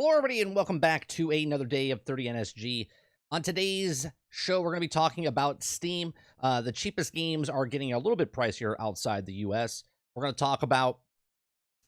Hello, everybody, and welcome back to another day of 30 NSG. On today's show, we're going to be talking about Steam. The cheapest games are getting a little bit pricier outside the US. We're going to talk about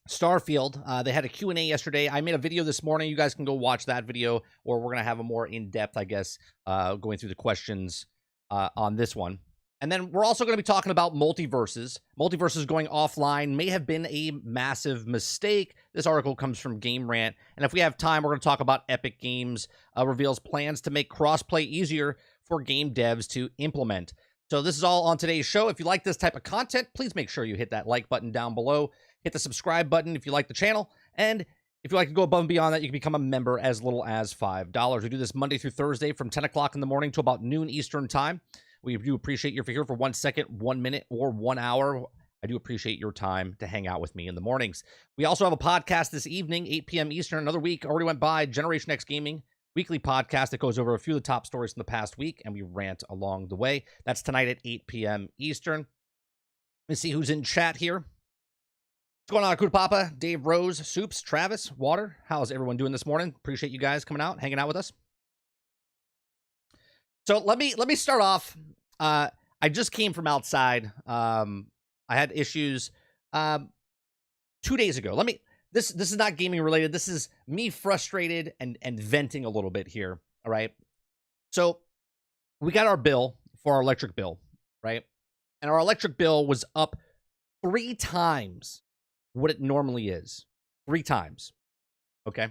Starfield. They had a Q&A yesterday. I made a video this morning. You guys can go watch that video, or we're going to have a more in-depth, I guess, going through the questions on this one. And then we're also going to be talking about MultiVersus. MultiVersus going offline may have been a massive mistake. This article comes from Game Rant. And if we have time, we're going to talk about Epic Games reveals plans to make crossplay easier for game devs to implement. So this is all on today's show. If you like this type of content, please make sure you hit that like button down below. Hit the subscribe button if you like the channel. And if you like to go above and beyond that, you can become a member as little as $5. We do this Monday through Thursday from 10 o'clock in the morning to about noon Eastern time. We do appreciate you if you're here for 1 second, 1 minute, or 1 hour. I do appreciate your time to hang out with me in the mornings. We also have a podcast this evening, 8 p.m. Eastern. Another week already went by. Generation X Gaming, weekly podcast that goes over a few of the top stories from the past week, and we rant along the way. That's tonight at 8 p.m. Eastern. Let me see who's in chat here. What's going on, Akuta Papa, Dave Rose, Soups, Travis, Water? How's everyone doing this morning? Appreciate you guys coming out, hanging out with us. So let me start off. I just came from outside. I had issues 2 days ago. This is not gaming related. This is me frustrated and venting a little bit here. All right. So we got our bill for our electric bill, right? And our electric bill was up 3 times what it normally is. 3 times. Okay.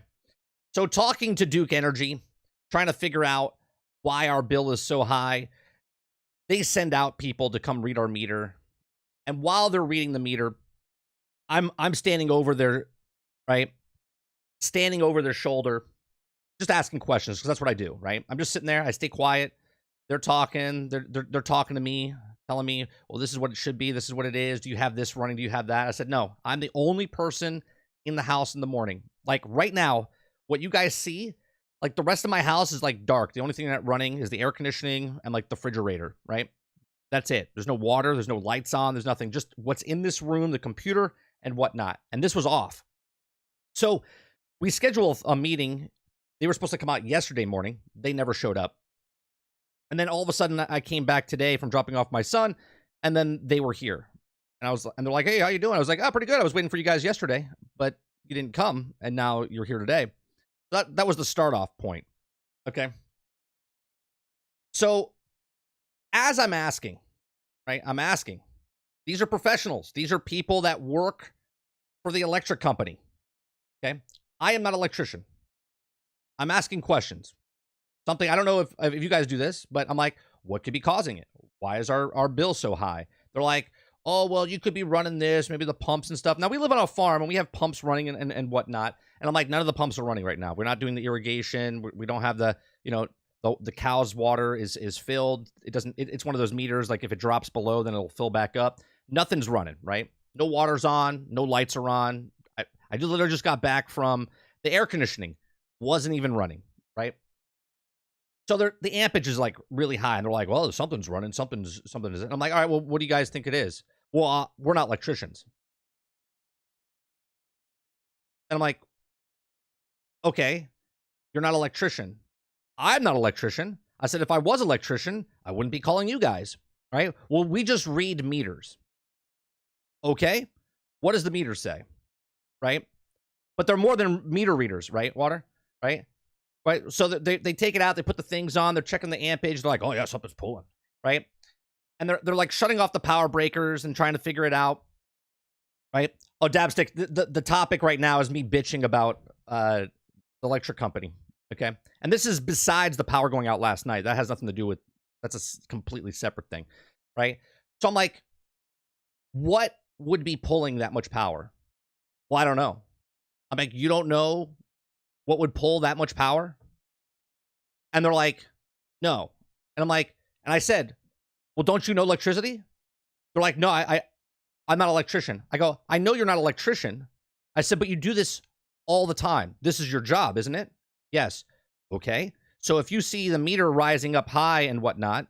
So talking to Duke Energy, trying to figure out why our bill is so high. They send out people to come read our meter. And while they're reading the meter, I'm standing over there, right? Standing over their shoulder, just asking questions, because that's what I do, right? I'm just sitting there. I stay quiet. They're talking. They're talking to me, telling me, well, this is what it should be. This is what it is. Do you have this running? Do you have that? I said, no, I'm the only person in the house in the morning. Like right now, what you guys see, like the rest of my house is like dark. The only thing that's running is the air conditioning and like the refrigerator, right? That's it. There's no water. There's no lights on. There's nothing. Just what's in this room, the computer and whatnot. And this was off. So we scheduled a meeting. They were supposed to come out yesterday morning. They never showed up. And then all of a sudden I came back today from dropping off my son, and then they were here. And they're like, hey, how you doing? I was like, oh, pretty good. I was waiting for you guys yesterday, but you didn't come. And now you're here today. That was the start off point. Okay. So as I'm asking, right? I'm asking, these are professionals. These are people that work for the electric company. Okay. I am not an electrician. I'm asking questions. Something, I don't know if you guys do this, but I'm like, what could be causing it? Why is our bill so high? They're like, oh, well, you could be running this, maybe the pumps and stuff. Now, we live on a farm, and we have pumps running and whatnot. And I'm like, none of the pumps are running right now. We're not doing the irrigation. We don't have the, the cow's water is filled. It's one of those meters, like if it drops below, then it'll fill back up. Nothing's running, right? No water's on. No lights are on. I literally just got back from the air conditioning. Wasn't even running, right? So the ampage is like really high, and they're like, well, something's running, something is. And I'm like, all right, well, what do you guys think it is? Well, we're not electricians. And I'm like, okay, you're not an electrician. I'm not an electrician. I said, if I was an electrician, I wouldn't be calling you guys, right? Well, we just read meters. Okay, what does the meter say, right? But they're more than meter readers, right, Water? Right? Right, so they take it out, they put the things on, they're checking the ampage, they're like, oh yeah, something's pulling, right? And they're like shutting off the power breakers and trying to figure it out, right? Oh, Dabstick, the topic right now is me bitching about the electric company, okay? And this is besides the power going out last night. That has nothing to do with, that's a completely separate thing, right? So I'm like, what would be pulling that much power? Well, I don't know. I'm like, you don't know what would pull that much power? And they're like, no. And I'm like, and I said, well, don't you know electricity? They're like, no, I'm not an electrician. I go, I know you're not an electrician. I said, but you do this all the time. This is your job, isn't it? Yes. Okay. So if you see the meter rising up high and whatnot,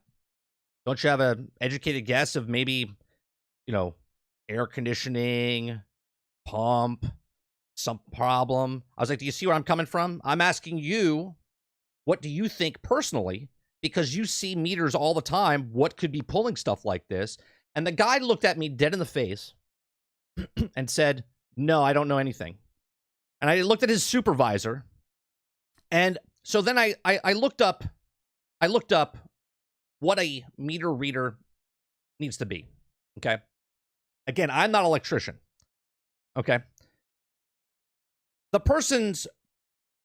don't you have an educated guess of maybe, air conditioning, pump, some problem. I was like, do you see where I'm coming from? I'm asking you, what do you think personally? Because you see meters all the time. What could be pulling stuff like this? And the guy looked at me dead in the face and said, no, I don't know anything. And I looked at his supervisor. And so then I looked up what a meter reader needs to be. Okay. Again, I'm not an electrician. Okay. The person's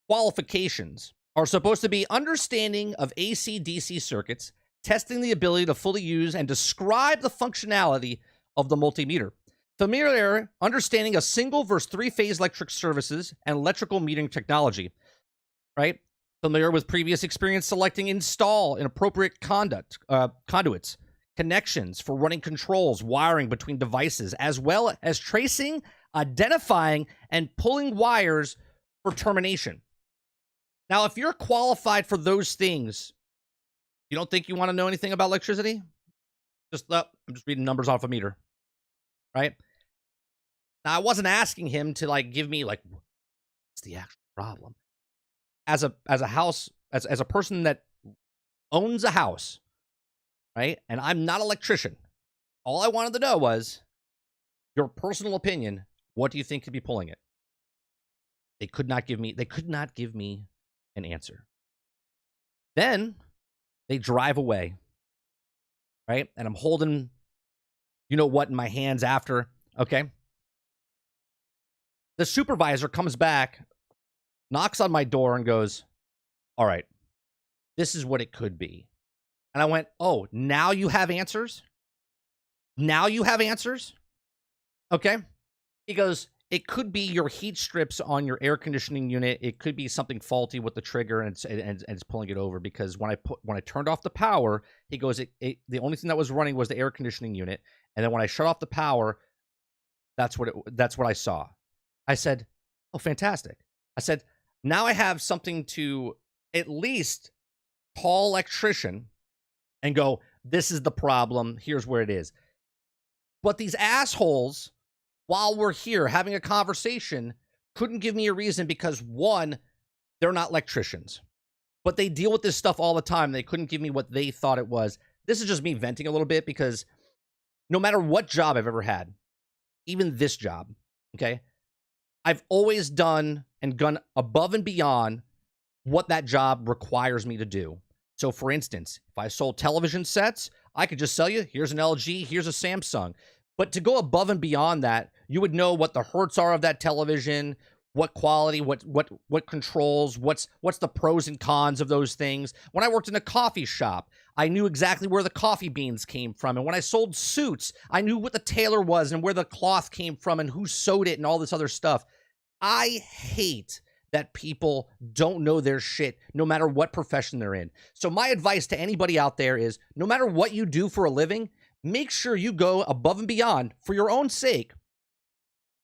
qualifications are supposed to be understanding of AC/DC circuits, testing the ability to fully use and describe the functionality of the multimeter, familiar understanding of single versus three-phase electric services and electrical metering technology, right? Familiar with previous experience selecting install in appropriate conduits, connections for running controls, wiring between devices, as well as tracing, identifying, and pulling wires for termination. Now, if you're qualified for those things, you don't think you want to know anything about electricity? I'm just reading numbers off a meter, right? Now, I wasn't asking him to like give me like what's the actual problem. As a person that owns a house, right? And I'm not an electrician. All I wanted to know was your personal opinion. What do you think could be pulling it? They could not give me an answer. Then they drive away, right? And I'm holding, you know what, in my hands after, okay? The supervisor comes back, knocks on my door and goes, all right, this is what it could be. And I went, oh, now you have answers? Now you have answers? Okay. He goes, it could be your heat strips on your air conditioning unit. It could be something faulty with the trigger and it's pulling it over, because when I turned off the power, he goes, the only thing that was running was the air conditioning unit. And then when I shut off the power, that's what I saw. I said, oh, fantastic. I said, now I have something to at least call electrician and go, this is the problem. Here's where it is. But these assholes, while we're here having a conversation, couldn't give me a reason because, one, they're not electricians. But they deal with this stuff all the time. They couldn't give me what they thought it was. This is just me venting a little bit, because no matter what job I've ever had, even this job, okay, I've always done and gone above and beyond what that job requires me to do. So, for instance, if I sold television sets, I could just sell you, here's an LG, here's a Samsung. But to go above and beyond that, you would know what the hertz are of that television, what quality, what controls, what's the pros and cons of those things. When I worked in a coffee shop, I knew exactly where the coffee beans came from. And when I sold suits, I knew what the tailor was and where the cloth came from and who sewed it and all this other stuff. I hate that people don't know their shit, no matter what profession they're in. So my advice to anybody out there is, no matter what you do for a living, make sure you go above and beyond for your own sake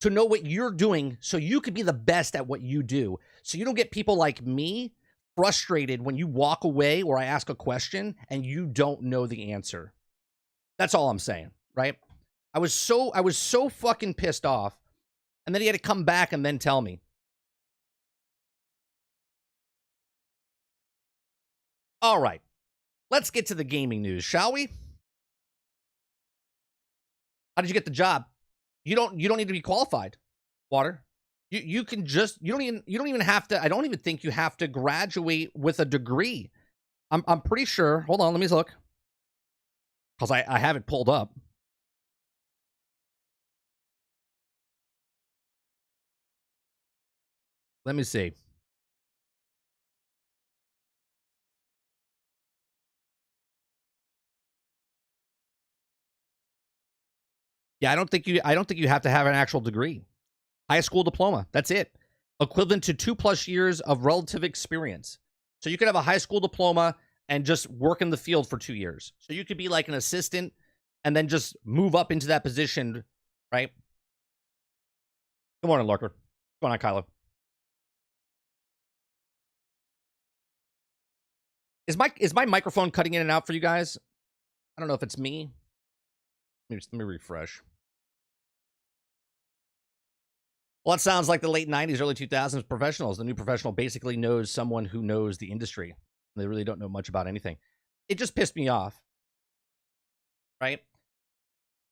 to know what you're doing so you can be the best at what you do. So you don't get people like me frustrated when you walk away or I ask a question and you don't know the answer. That's all I'm saying, right? I was so fucking pissed off. And then he had to come back and then tell me. All right, let's get to the gaming news, shall we? How did you get the job? You don't need to be qualified, Water. You can just you don't even have to. I don't even think you have to graduate with a degree. I'm pretty sure. Hold on, let me look, because I have it pulled up. Let me see. Yeah, I don't think you have to have an actual degree. High school diploma. That's it. Equivalent to 2+ years of relative experience. So you could have a high school diploma and just work in the field for 2 years. So you could be like an assistant and then just move up into that position, right? Good morning, Lurker. What's going on, Kylo? Is my microphone cutting in and out for you guys? I don't know if it's me. Let me refresh. Well, it sounds like the late 90s, early 2000s professionals. The new professional basically knows someone who knows the industry. They really don't know much about anything. It just pissed me off, right?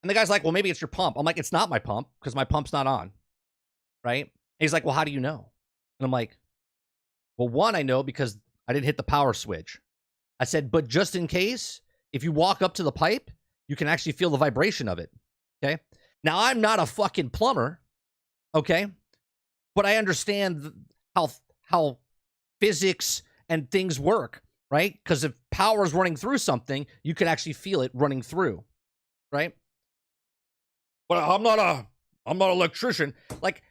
And the guy's like, well, maybe it's your pump. I'm like, it's not my pump because my pump's not on, right? And he's like, well, how do you know? And I'm like, well, one, I know because I didn't hit the power switch. I said, but just in case, if you walk up to the pipe, you can actually feel the vibration of it, okay? Now, I'm not a fucking plumber, okay? But I understand how physics and things work, right? Because if power is running through something, you can actually feel it running through, right? But I'm not an electrician. Like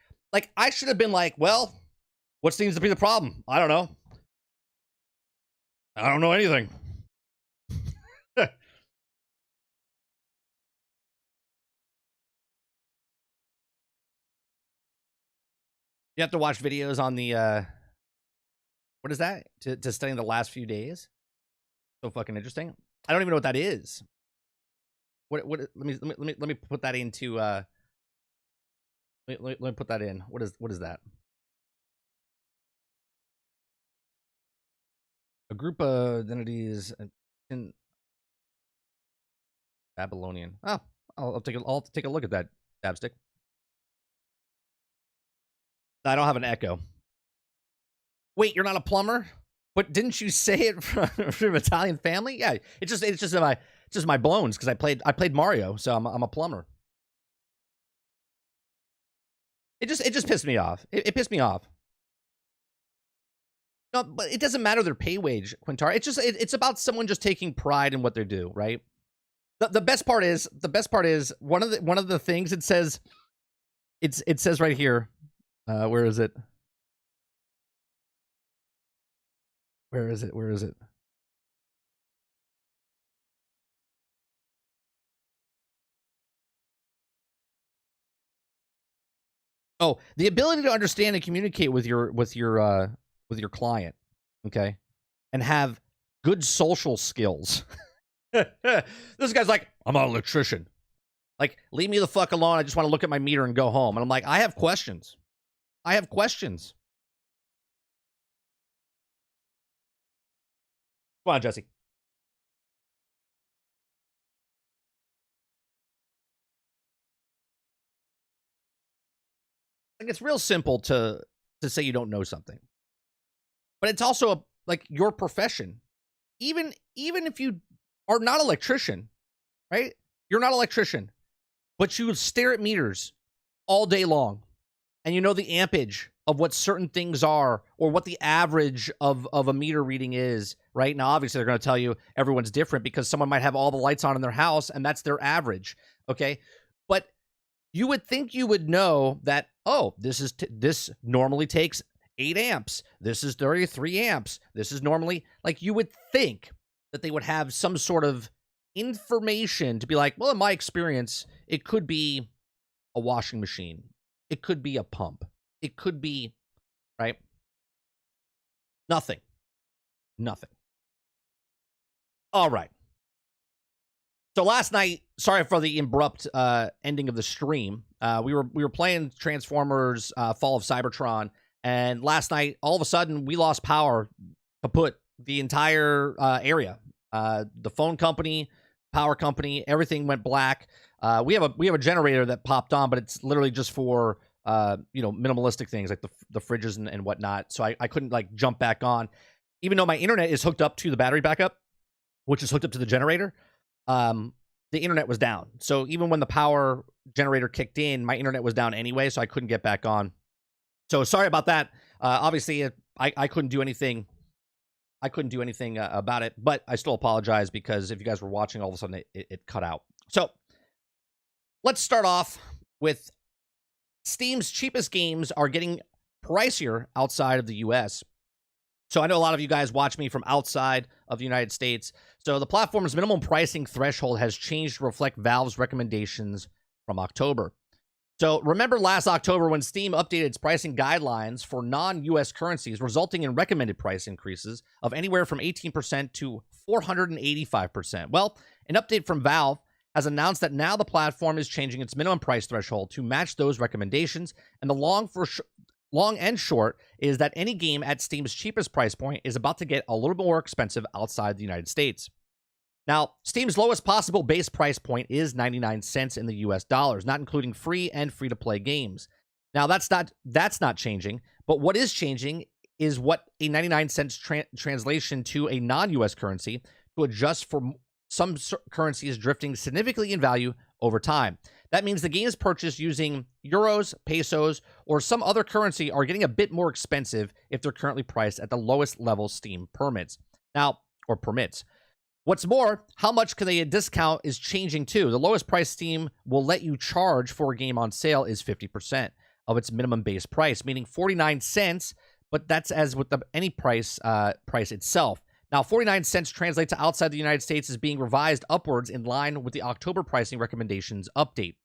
I should have been like, well, what seems to be the problem? I don't know. I don't know anything. You have to watch videos on the what is that? To study the last few days. So fucking interesting. I don't even know what that is. What let me put that into let me put that in. What is that? A group of identities in Babylonian. Oh, I'll take a look at that, Dabstick. I don't have an echo. Wait, you're not a plumber? But didn't you say it from Italian family? Yeah, it's just my bones because I played Mario, so I'm a plumber. It just pissed me off. It pissed me off. No, but it doesn't matter their pay wage, Quintar. It's about someone just taking pride in what they do, right? The best part is one of the things it says right here. Where is it? Where is it? Oh, the ability to understand and communicate with your client, okay, and have good social skills. This guy's like, I'm not an electrician. Like, leave me the fuck alone. I just want to look at my meter and go home. And I'm like, I have questions. Come on, Jesse. Like, it's real simple to say you don't know something, but it's also like your profession. Even if you are not an electrician, right? You're not an electrician, but you stare at meters all day long, and you know the ampage of what certain things are or what the average of a meter reading is, right? Now, obviously, they're going to tell you everyone's different because someone might have all the lights on in their house, and that's their average, okay? But you would think you would know that, oh, this normally takes 8 amps. This is 33 amps. This is normally, like, you would think that they would have some sort of information to be like, well, in my experience, it could be a washing machine. It could be a pump. It could be, right? Nothing. All right. So last night, sorry for the abrupt ending of the stream. We were playing Transformers Fall of Cybertron, and last night, all of a sudden, we lost power to put the entire area. The phone company, power company, everything went black. We have a generator that popped on, but it's literally just for minimalistic things like the fridges and whatnot. So I couldn't like jump back on, even though my internet is hooked up to the battery backup, which is hooked up to the generator. The internet was down. So even when the power generator kicked in, my internet was down anyway, so I couldn't get back on. So sorry about that. Obviously, I couldn't do anything. I couldn't do anything about it, but I still apologize because if you guys were watching, all of a sudden it cut out. So let's start off with Steam's cheapest games are getting pricier outside of the US. So I know a lot of you guys watch me from outside of the United States. So the platform's minimum pricing threshold has changed to reflect Valve's recommendations from October. So remember last October when Steam updated its pricing guidelines for non-US currencies, resulting in recommended price increases of anywhere from 18% to 485%. Well, an update from Valve has announced that now the platform is changing its minimum price threshold to match those recommendations, and the long and short is that any game at Steam's cheapest price point is about to get a little more expensive outside the United States. Now, Steam's lowest possible base price point is 99 cents in the US dollars, not including free and free-to-play games. Now, that's not changing, but what is changing is what a 99 cents translation to a non-US currency to adjust for some currencies drifting significantly in value over time. That means the games purchased using euros, pesos, or some other currency are getting a bit more expensive if they're currently priced at the lowest level Steam permits. What's more, how much can they discount is changing too. The lowest price Steam will let you charge for a game on sale is 50% of its minimum base price, meaning 49 cents, but that's as with any price itself. Now, 49 cents translates to outside the United States is being revised upwards in line with the October pricing recommendations update.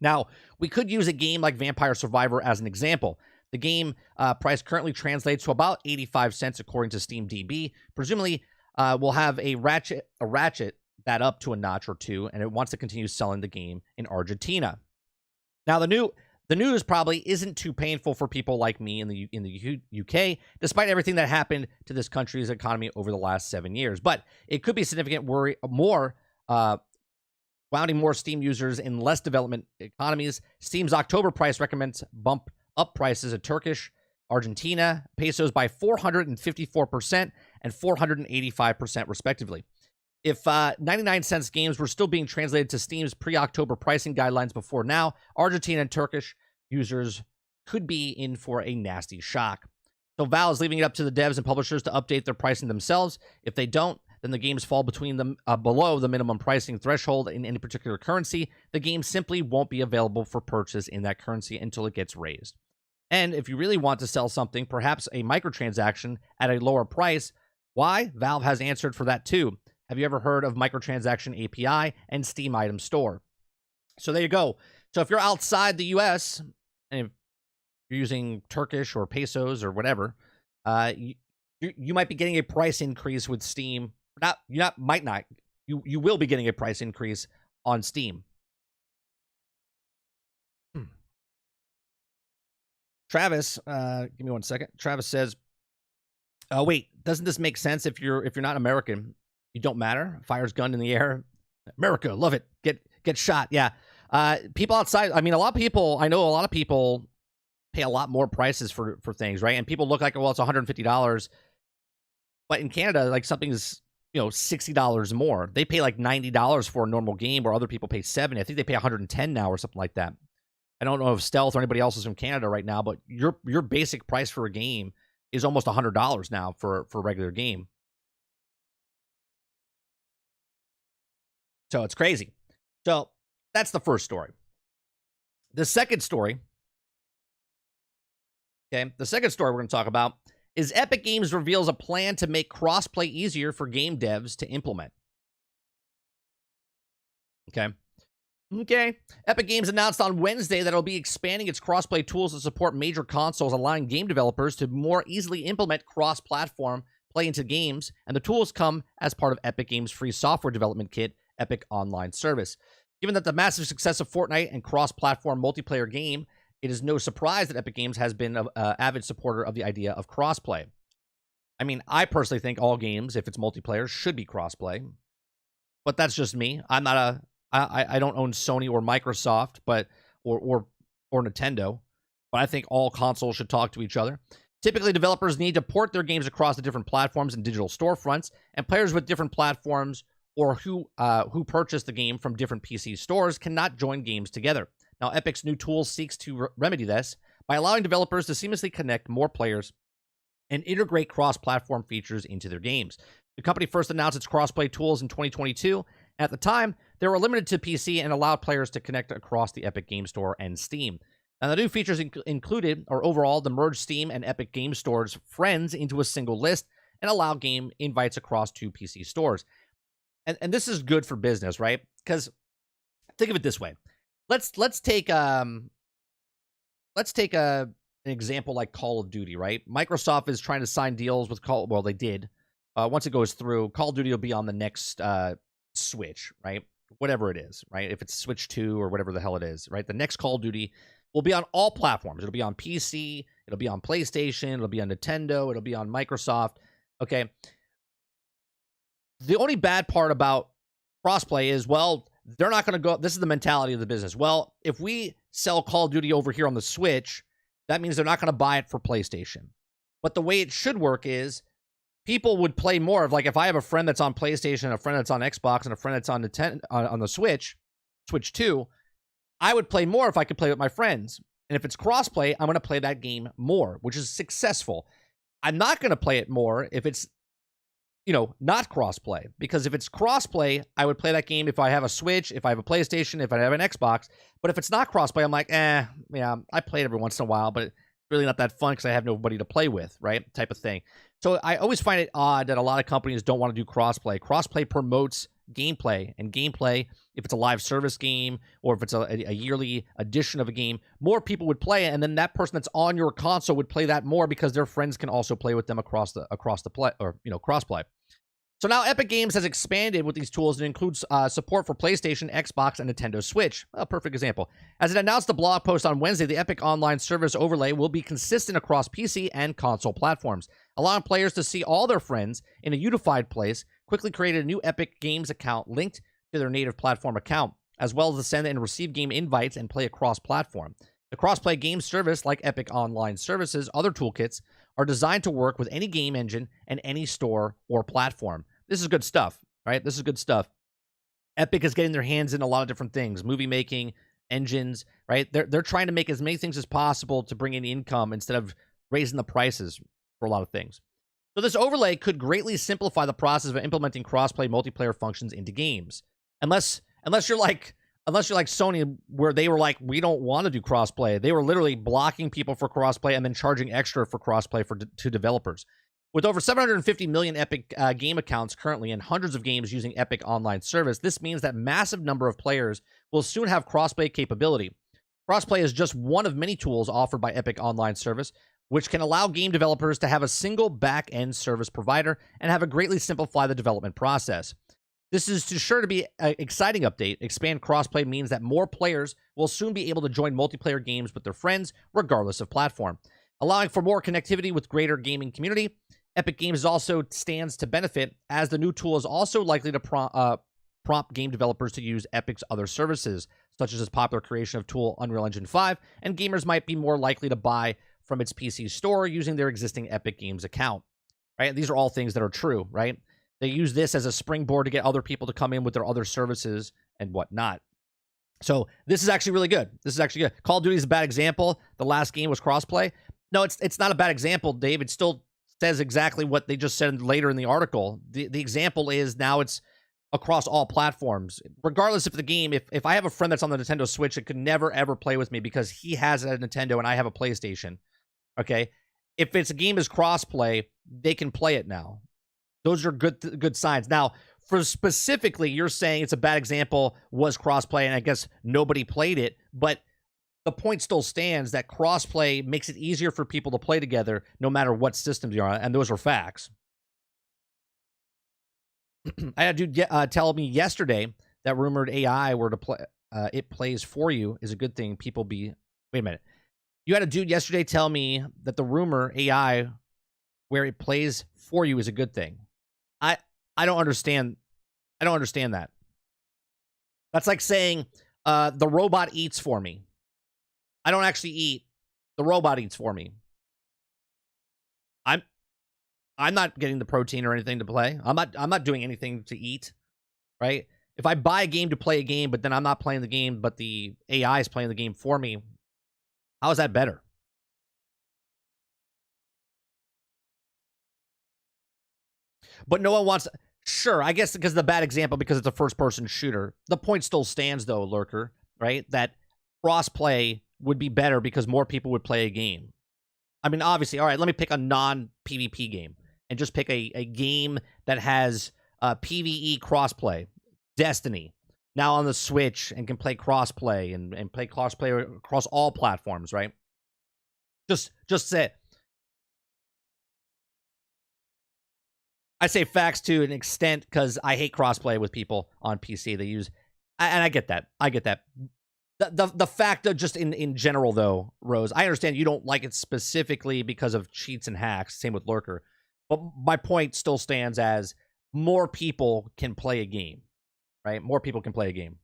Now, we could use a game like Vampire Survivor as an example. The game price currently translates to about 85 cents according to SteamDB. Presumably, we'll have a ratchet that up to a notch or two, and it wants to continue selling the game in Argentina. Now, the news probably isn't too painful for people like me in the UK, despite everything that happened to this country's economy over the last 7 years. But it could be significant worry wounding more Steam users in less development economies. Steam's October price recommends bump up prices of Turkish, Argentina pesos by 454% and 485% respectively. If 99 cents games were still being translated to Steam's pre-October pricing guidelines before now, Argentina and Turkish users could be in for a nasty shock. So Valve is leaving it up to the devs and publishers to update their pricing themselves. If they don't, then the games fall between them below the minimum pricing threshold in any particular currency. The game simply won't be available for purchase in that currency until it gets raised. And if you really want to sell something, perhaps a microtransaction at a lower price, why? Valve has answered for that too. Have you ever heard of Microtransaction API and Steam Item Store? So there you go. So if you're outside the US and if you're using Turkish or pesos or whatever, you might be getting a price increase with Steam. You will be getting a price increase on Steam. Travis, give me 1 second. Travis says, "Oh wait, doesn't this make sense if you're not American? You don't matter. Fires gun in the air. America, love it. Get shot." Yeah. People outside, I mean, I know a lot of people pay a lot more prices for things, right? And people look like, well, it's $150. But in Canada, like something's, $60 more. They pay like $90 for a normal game where other people pay $70. I think they pay $110 now or something like that. I don't know if Stealth or anybody else is from Canada right now, but your basic price for a game is almost $100 now for a regular game. So it's crazy. So that's the first story. The second story, we're going to talk about is Epic Games reveals a plan to make crossplay easier for game devs to implement. Okay. Epic Games announced on Wednesday that it'll be expanding its crossplay tools to support major consoles, allowing game developers to more easily implement cross-platform play into games, and the tools come as part of Epic Games' free software development kit, Epic Online Service. Given that the massive success of Fortnite and cross-platform multiplayer game, it is no surprise that Epic Games has been an avid supporter of the idea of crossplay. I mean, I personally think all games, if it's multiplayer, should be crossplay, but that's just me. I don't own Sony or Microsoft, or Nintendo, but I think all consoles should talk to each other. Typically, developers need to port their games across the different platforms and digital storefronts, and players with different platforms or who purchase the game from different PC stores cannot join games together. Now, Epic's new tool seeks to remedy this by allowing developers to seamlessly connect more players and integrate cross-platform features into their games. The company first announced its crossplay tools in 2022. At the time, they were limited to PC and allowed players to connect across the Epic Game Store and Steam. Now, the new features included, or overall, the merge Steam and Epic Game Store's friends into a single list and allow game invites across two PC stores. And this is good for business, right? Because think of it this way. Let's take an example like Call of Duty, right? Microsoft is trying to sign deals with they did. Once it goes through, Call of Duty will be on the next Switch, right? whatever it is, right? If it's Switch 2 or whatever the hell it is, right? The next Call of Duty will be on all platforms. It'll be on PC, it'll be on PlayStation, it'll be on Nintendo, it'll be on Microsoft. Okay. The only bad part about crossplay is, well, they're not going to go. This is the mentality of the business. Well, if we sell Call of Duty over here on the Switch, that means they're not going to buy it for PlayStation. But the way it should work is people would play more of, like, if I have a friend that's on PlayStation, a friend that's on Xbox, and a friend that's on the Switch 2, I would play more if I could play with my friends. And if it's crossplay, I'm going to play that game more, which is successful. I'm not going to play it more if it's, not crossplay. Because if it's crossplay, I would play that game if I have a Switch, if I have a PlayStation, if I have an Xbox. But if it's not crossplay, I'm like, yeah, I play it every once in a while, but it's really not that fun because I have nobody to play with, right? Type of thing. So I always find it odd that a lot of companies don't want to do crossplay. Crossplay promotes gameplay, and gameplay, if it's a live service game or if it's a yearly edition of a game, more people would play it, and then that person that's on your console would play that more because their friends can also play with them across the play, or crossplay. So now Epic Games has expanded with these tools and includes support for PlayStation, Xbox, and Nintendo Switch. A perfect example. As it announced the blog post on Wednesday, the Epic Online Service overlay will be consistent across PC and console platforms, allowing players to see all their friends in a unified place. Quickly created a new Epic Games account linked to their native platform account, as well as to send and receive game invites and play across platform. The crossplay game service, like Epic Online Services' other toolkits, are designed to work with any game engine and any store or platform. This is good stuff, right? This is good stuff. Epic is getting their hands in a lot of different things, movie making, engines, right? They're trying to make as many things as possible to bring in income instead of raising the prices for a lot of things. So this overlay could greatly simplify the process of implementing crossplay multiplayer functions into games. Unless you're like Sony, where they were like, we don't want to do crossplay. They were literally blocking people for crossplay and then charging extra for crossplay to developers. With over 750 million Epic game accounts currently and hundreds of games using Epic Online Service, this means that massive number of players will soon have crossplay capability. Crossplay is just one of many tools offered by Epic Online Service, which can allow game developers to have a single back-end service provider and have a greatly simplify the development process. This is sure to be an exciting update. Expand crossplay means that more players will soon be able to join multiplayer games with their friends, regardless of platform, allowing for more connectivity with greater gaming community. Epic Games also stands to benefit, as the new tool is also likely to prompt game developers to use Epic's other services, such as its popular creation of tool Unreal Engine 5, and gamers might be more likely to buy from its PC store using their existing Epic Games account, right? These are all things that are true, right? They use this as a springboard to get other people to come in with their other services and whatnot. So this is actually really good. This is actually good. Call of Duty is a bad example. The last game was crossplay. No, it's not a bad example, Dave. It still says exactly what they just said later in the article. The example is now it's across all platforms. Regardless of the game, if I have a friend that's on the Nintendo Switch that could never, ever play with me because he has a Nintendo and I have a PlayStation, okay? If it's a game is crossplay, they can play it now. Those are good signs. Now, for specifically, you're saying it's a bad example, was crossplay, and I guess nobody played it, but the point still stands that crossplay makes it easier for people to play together no matter what systems you're on, and those are facts. I had a dude tell me yesterday that rumored AI were to play, it plays for you is a good thing. People be... Wait a minute. You had a dude yesterday tell me that the rumor AI where it plays for you is a good thing. I don't understand. I don't understand that. That's like saying the robot eats for me. I don't actually eat. The robot eats for me. I'm not getting the protein or anything to play. I'm not doing anything to eat, right? If I buy a game to play a game, but then I'm not playing the game, but the AI is playing the game for me, how is that better? But no one wants... Sure, I guess because of the bad example, because it's a first-person shooter. The point still stands, though, Lurker, right? That cross-play would be better because more people would play a game. I mean, obviously, all right, let me pick a non-PvP game and just pick a game that has PvE crossplay. Destiny, now on the Switch, and can play crossplay and play crossplay across all platforms, right? Just say... I say facts to an extent because I hate crossplay with people on PC. They use And I get that. I get that. The fact of just in general, though, Rose, I understand you don't like it specifically because of cheats and hacks. Same with Lurker. But my point still stands as more people can play a game, right? More people can play a game.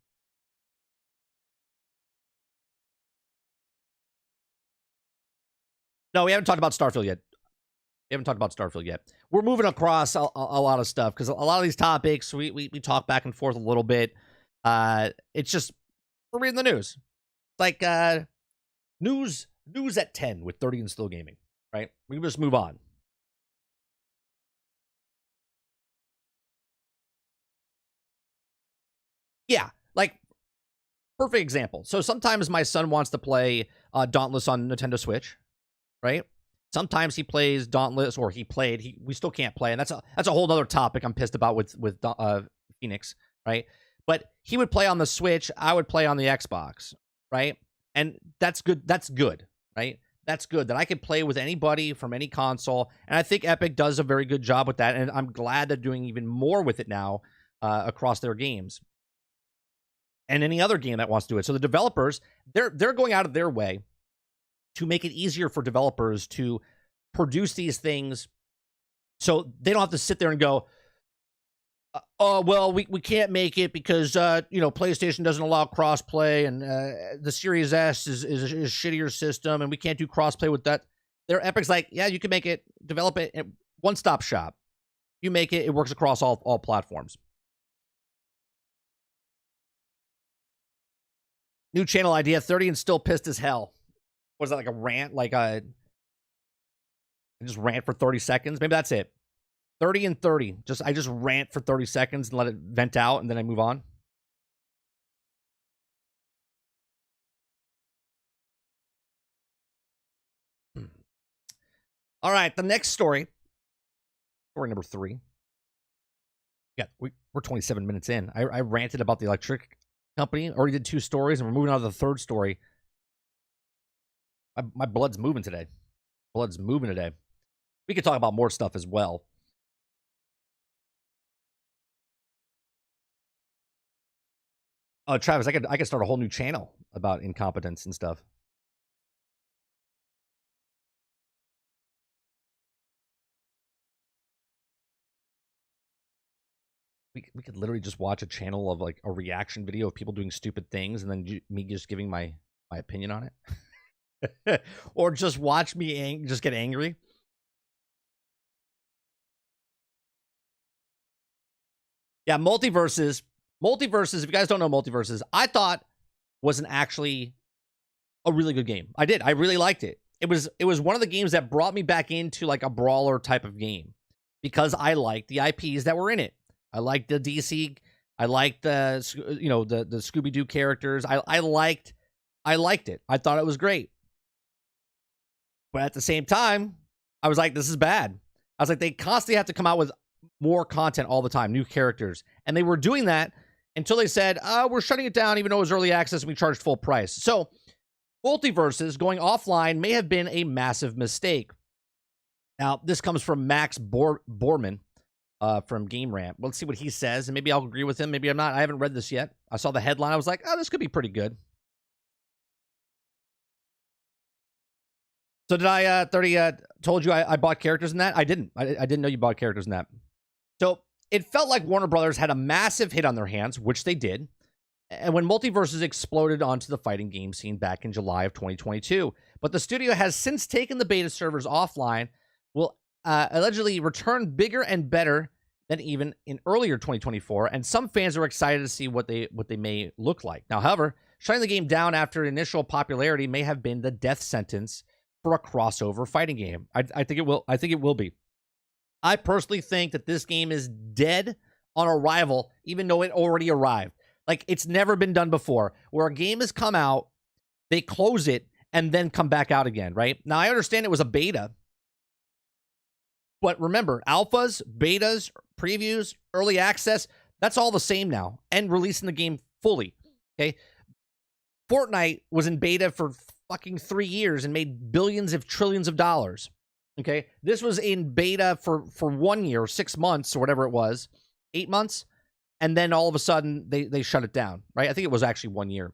No, we haven't talked about Starfield yet. We're moving across a lot of stuff because a lot of these topics we talk back and forth a little bit. It's just we're reading the news. Like news at 10 with 30 and Still Gaming, right? We can just move on. Yeah, like perfect example. So sometimes my son wants to play Dauntless on Nintendo Switch, right? Sometimes he plays Dauntless, or we still can't play, and that's a whole other topic I'm pissed about with Phoenix, right? But he would play on the Switch, I would play on the Xbox, right? And that's good. That's good, right? That's good that I can play with anybody from any console, and I think Epic does a very good job with that, and I'm glad they're doing even more with it now across their games and any other game that wants to do it. So the developers, they're going out of their way to make it easier for developers to produce these things so they don't have to sit there and go, oh, well, we can't make it because, PlayStation doesn't allow crossplay, and the Series S is a shittier system, and we can't do crossplay with that. Their Epic's like, yeah, you can make it, develop it, one-stop shop. You make it, it works across all platforms. New channel idea, 30 and Still Pissed as Hell. Was that like a rant? Like I just rant for 30 seconds? Maybe that's it. 30 and 30. I just rant for 30 seconds and let it vent out, and then I move on. All right, the next story. Story number 3. Yeah, we're 27 minutes in. I ranted about the electric company. Already did 2 stories, and we're moving on to the 3rd story. My blood's moving today. We could talk about more stuff as well. Travis, I could start a whole new channel about incompetence and stuff. We could literally just watch a channel of like a reaction video of people doing stupid things, and then me just giving my opinion on it, or just watch me just get angry. Yeah, MultiVersus. If you guys don't know MultiVersus, I thought wasn't actually a really good game. I did. I really liked it. It was one of the games that brought me back into like a brawler type of game because I liked the IPs that were in it. I liked the DC. I liked the the Scooby-Doo characters. I liked it. I thought it was great. But at the same time, I was like, this is bad. I was like, they constantly have to come out with more content all the time, new characters. And they were doing that until they said, we're shutting it down even though it was early access and we charged full price. So MultiVersus going offline may have been a massive mistake. Now, this comes from Max Borman from Game Rant. Let's see what he says, and maybe I'll agree with him. Maybe I'm not. I haven't read this yet. I saw the headline. I was like, oh, this could be pretty good. So did I 30 told you I bought characters in that? I didn't. I didn't know you bought characters in that. So it felt like Warner Brothers had a massive hit on their hands, which they did. And when MultiVersus exploded onto the fighting game scene back in July of 2022. But the studio has since taken the beta servers offline, will allegedly return bigger and better than even in earlier 2024. And some fans are excited to see what they may look like. Now, however, shutting the game down after initial popularity may have been the death sentence for a crossover fighting game. I think it will. I think it will be. I personally think that this game is dead on arrival, even though it already arrived. Like, it's never been done before, where a game has come out, they close it, and then come back out again, right? Now, I understand it was a beta, but remember, alphas, betas, previews, early access, that's all the same now, and releasing the game fully, okay? Fortnite was in beta for fucking 3 years and made billions of trillions of dollars, okay? This was in beta for 1 year, 6 months, or whatever it was, 8 months, and then all of a sudden they shut it down, right? I think it was actually 1 year.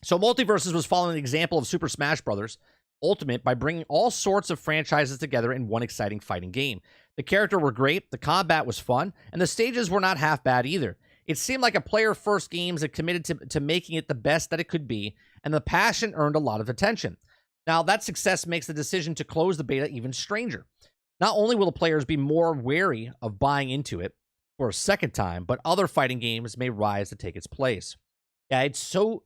So MultiVersus was following the example of Super Smash Bros. Ultimate by bringing all sorts of franchises together in one exciting fighting game. The characters were great, the combat was fun, and the stages were not half bad either. It seemed like a player-first game that committed to making it the best that it could be, and the passion earned a lot of attention. Now, that success makes the decision to close the beta even stranger. Not only will the players be more wary of buying into it for a second time, but other fighting games may rise to take its place. Yeah, it's so...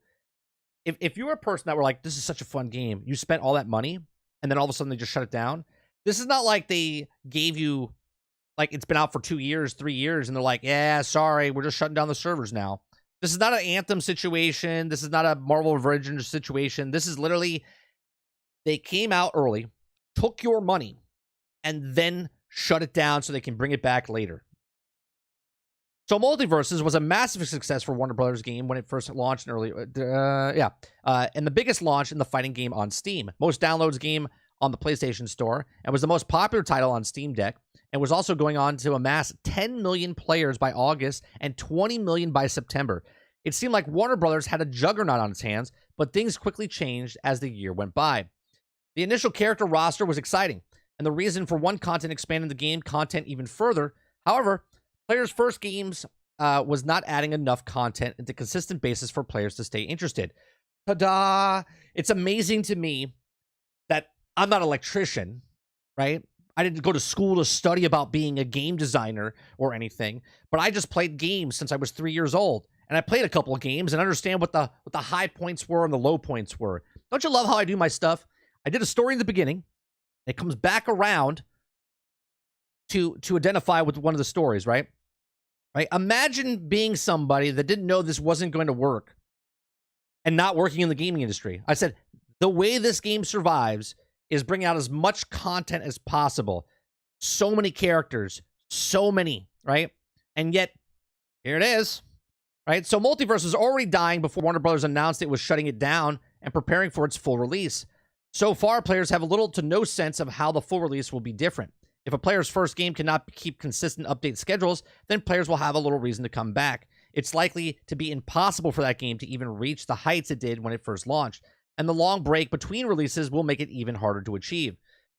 If you're a person that were like, this is such a fun game, you spent all that money, and then all of a sudden they just shut it down, this is not like they gave you, like, it's been out for 2 years, 3 years, and they're like, yeah, sorry, we're just shutting down the servers now. This is not an Anthem situation. This is not a Marvel Avengers situation. This is literally, they came out early, took your money, and then shut it down so they can bring it back later. So MultiVersus was a massive success for Warner Brothers game when it first launched in early, and the biggest launch in the fighting game on Steam. Most downloads game on the PlayStation Store, and was the most popular title on Steam Deck, and was also going on to amass 10 million players by August and 20 million by September. It seemed like Warner Brothers had a juggernaut on its hands, but things quickly changed as the year went by. The initial character roster was exciting, and the reason for one content expanding the game content even further. However, players' first games was not adding enough content into consistent basis for players to stay interested. Ta-da! It's amazing to me that I'm not an electrician, right? I didn't go to school to study about being a game designer or anything, but I just played games since I was 3 years old. And I played a couple of games and understand what the high points were and the low points were. Don't you love how I do my stuff? I did a story in the beginning. It comes back around to identify with one of the stories, right? Right? Imagine being somebody that didn't know this wasn't going to work and not working in the gaming industry. I said, the way this game survives is bring out as much content as possible. So many characters, so many, right? And yet, here it is, right? So MultiVersus was already dying before Warner Brothers announced it was shutting it down and preparing for its full release. So far, players have little to no sense of how the full release will be different. If a player's first game cannot keep consistent update schedules, then players will have a little reason to come back. It's likely to be impossible for that game to even reach the heights it did when it first launched, and the long break between releases will make it even harder to achieve.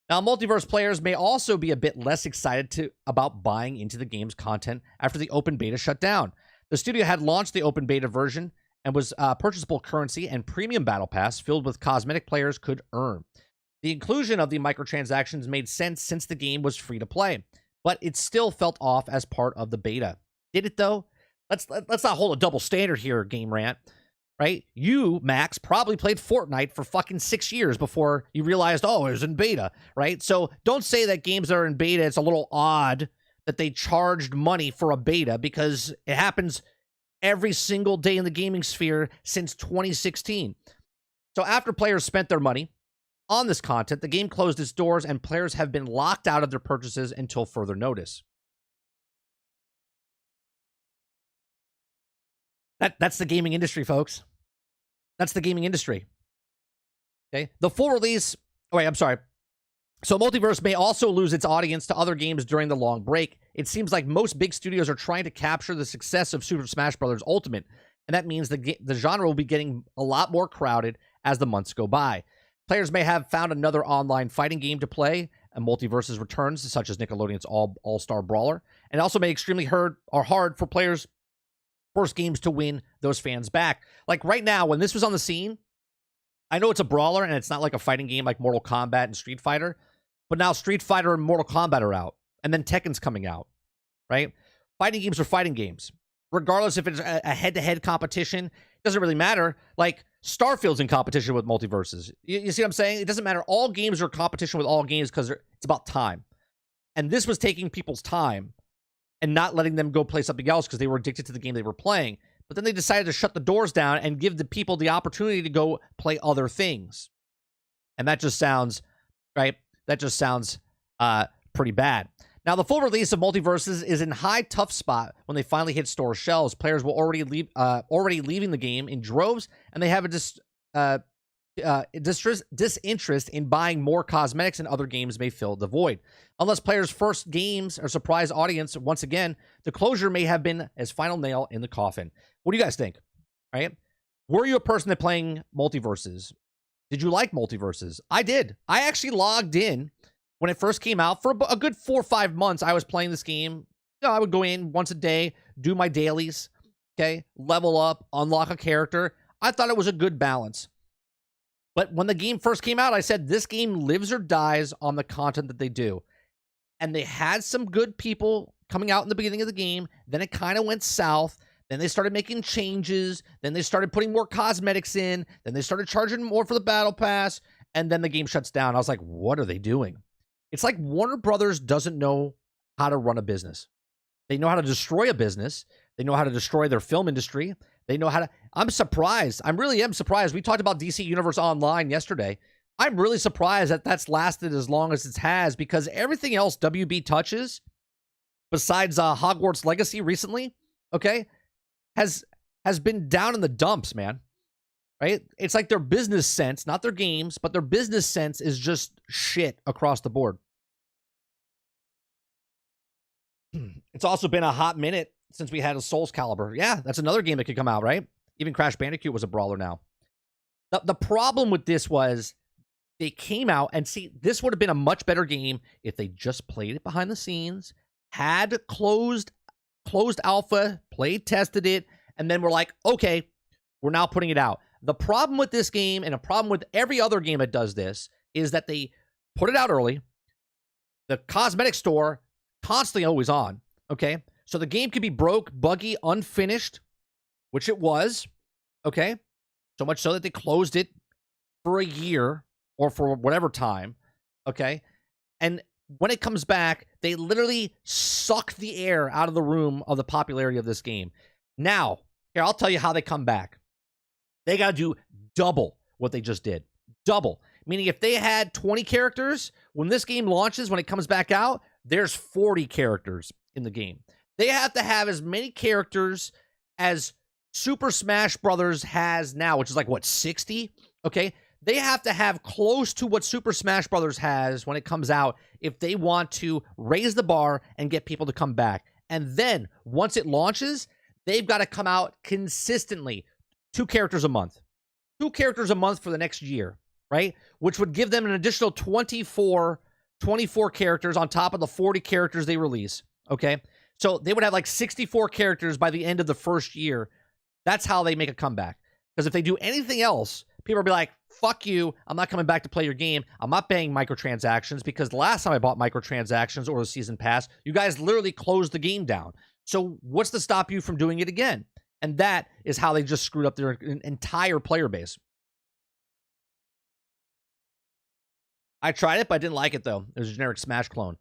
Now, MultiVersus players may also be a bit less excited about buying into the game's content after the open beta shut down. The studio had launched the open beta version and was purchasable currency and premium battle pass filled with cosmetic players could earn. The inclusion of the microtransactions made sense since the game was free to play, but it still felt off as part of the beta. Did it though? Let's not hold a double standard here, Game Rant. Right? You, Max, probably played Fortnite for fucking 6 years before you realized, oh, it was in beta, right? So don't say that games that are in beta, it's a little odd that they charged money for a beta, because it happens every single day in the gaming sphere since 2016. So after players spent their money on this content, the game closed its doors and players have been locked out of their purchases until further notice. That's the gaming industry, folks. That's the gaming industry. Okay? The full release... Oh, wait, I'm sorry. So MultiVersus may also lose its audience to other games during the long break. It seems like most big studios are trying to capture the success of Super Smash Bros. Ultimate, and that means the genre will be getting a lot more crowded as the months go by. Players may have found another online fighting game to play, and MultiVersus returns, such as Nickelodeon's All-Star Brawler, and also may extremely hard for players' first games to win those fans back. Like right now, when this was on the scene, I know it's a brawler and it's not like a fighting game like Mortal Kombat and Street Fighter, but now Street Fighter and Mortal Kombat are out, and then Tekken's coming out, right? Fighting games are fighting games. Regardless if it's a head-to-head competition, it doesn't really matter. Like, Starfield's in competition with MultiVersus. You see what I'm saying? It doesn't matter. All games are competition with all games because it's about time. And this was taking people's time and not letting them go play something else because they were addicted to the game they were playing. But then they decided to shut the doors down and give the people the opportunity to go play other things. And that just sounds, right? That just sounds pretty bad. Now, the full release of MultiVersus is in high tough spot when they finally hit store shelves. Players will already leaving the game in droves, and they have disinterest in buying more cosmetics and other games may fill the void. Unless players' first games are surprise audience, once again, the closure may have been as final nail in the coffin. What do you guys think? All right? Were you a person that playing MultiVersus? Did you like MultiVersus? I did. I actually logged in when it first came out. For a good 4 or 5 months, I was playing this game. You know, I would go in once a day, do my dailies, okay, level up, unlock a character. I thought it was a good balance. But when the game first came out, I said this game lives or dies on the content that they do. And they had some good people coming out in the beginning of the game. Then it kind of went south. Then they started making changes. Then they started putting more cosmetics in. Then they started charging more for the battle pass. And then the game shuts down. I was like, what are they doing? It's like Warner Brothers doesn't know how to run a business. They know how to destroy a business. They know how to destroy their film industry. They know how to... I'm surprised. I really am surprised. We talked about DC Universe Online yesterday. I'm really surprised that that's lasted as long as it has, because everything else WB touches, besides Hogwarts Legacy recently, okay, has been down in the dumps, man. Right? It's like their business sense, not their games, but their business sense is just shit across the board. It's also been a hot minute since we had a Souls Calibur. Yeah, that's another game that could come out, right? Even Crash Bandicoot was a brawler now. The problem with this was they came out, and see, this would have been a much better game if they just played it behind the scenes, had closed alpha, played, tested it, and then we're like, okay, we're now putting it out. The problem with this game, and a problem with every other game that does this, is that they put it out early. The cosmetic store constantly always on, okay? So the game could be broke, buggy, unfinished, which it was, okay? So much so that they closed it for a year or for whatever time, okay? And when it comes back, they literally suck the air out of the room of the popularity of this game. Now, here, I'll tell you how they come back. They got to do double what they just did. Double. Meaning if they had 20 characters, when this game launches, when it comes back out, there's 40 characters in the game. They have to have as many characters as Super Smash Brothers has now, which is like, what, 60? Okay? They have to have close to what Super Smash Brothers has when it comes out if they want to raise the bar and get people to come back. And then, once it launches, they've got to come out consistently. 2 characters a month. 2 characters a month for the next year, right? Which would give them an additional 24 characters on top of the 40 characters they release, okay? So they would have like 64 characters by the end of the first year. That's how they make a comeback. Because if they do anything else, people will be like, fuck you, I'm not coming back to play your game. I'm not paying microtransactions, because the last time I bought microtransactions or the season pass, you guys literally closed the game down. So what's to stop you from doing it again? And that is how they just screwed up their entire player base. I tried it, but I didn't like it, though. It was a generic Smash clone.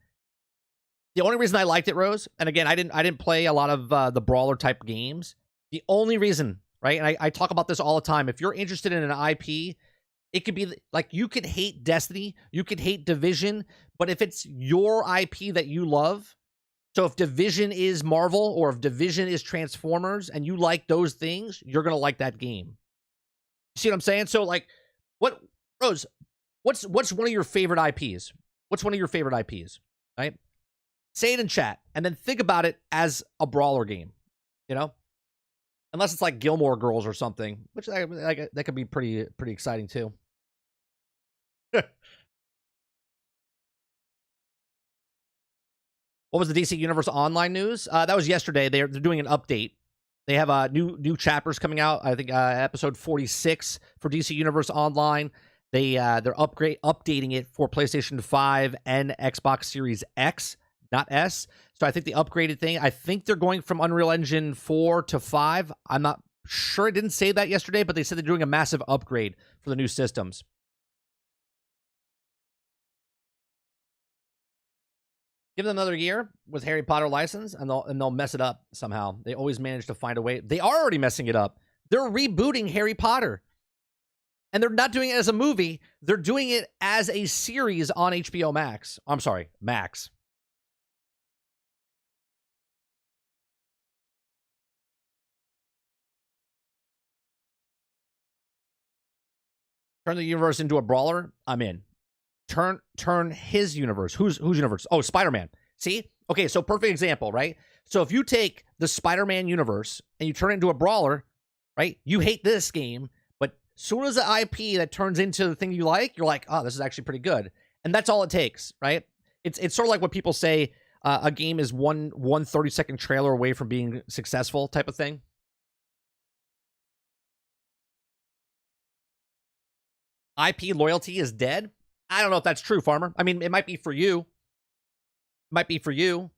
The only reason I liked it, Rose, and again, I didn't play a lot of the brawler type games. The only reason, right, and I talk about this all the time, if you're interested in an IP, it could be like, you could hate Destiny, you could hate Division, but if it's your IP that you love, so if Division is Marvel or if Division is Transformers and you like those things, you're going to like that game. See what I'm saying? So like, Rose, what's one of your favorite IPs? What's one of your favorite IPs, right? Say it in chat and then think about it as a brawler game, you know? Unless it's like Gilmore Girls or something, which that could be pretty exciting too. What was the DC Universe Online news? That was yesterday. They're doing an update. They have new chapters coming out. I think episode 46 for DC Universe Online. They're updating it for PlayStation 5 and Xbox Series X, not S. So I think the upgraded thing, I think they're going from Unreal Engine 4 to 5. I'm not sure. It didn't say that yesterday, but they said they're doing a massive upgrade for the new systems. Give them another year with Harry Potter license, and they'll mess it up somehow. They always manage to find a way. They are already messing it up. They're rebooting Harry Potter. And they're not doing it as a movie. They're doing it as a series on HBO Max. I'm sorry, Max. Turn the universe into a brawler. I'm in. Turn his universe. Whose universe? Oh, Spider-Man. See? Okay, so perfect example, right? So if you take the Spider-Man universe and you turn it into a brawler, right? You hate this game, but soon as the IP that turns into the thing you like, you're like, oh, this is actually pretty good. And that's all it takes, right? It's sort of like what people say, a game is one 30-second trailer away from being successful type of thing. IP loyalty is dead. I don't know if that's true, Farmer. I mean, it might be for you. It might be for you.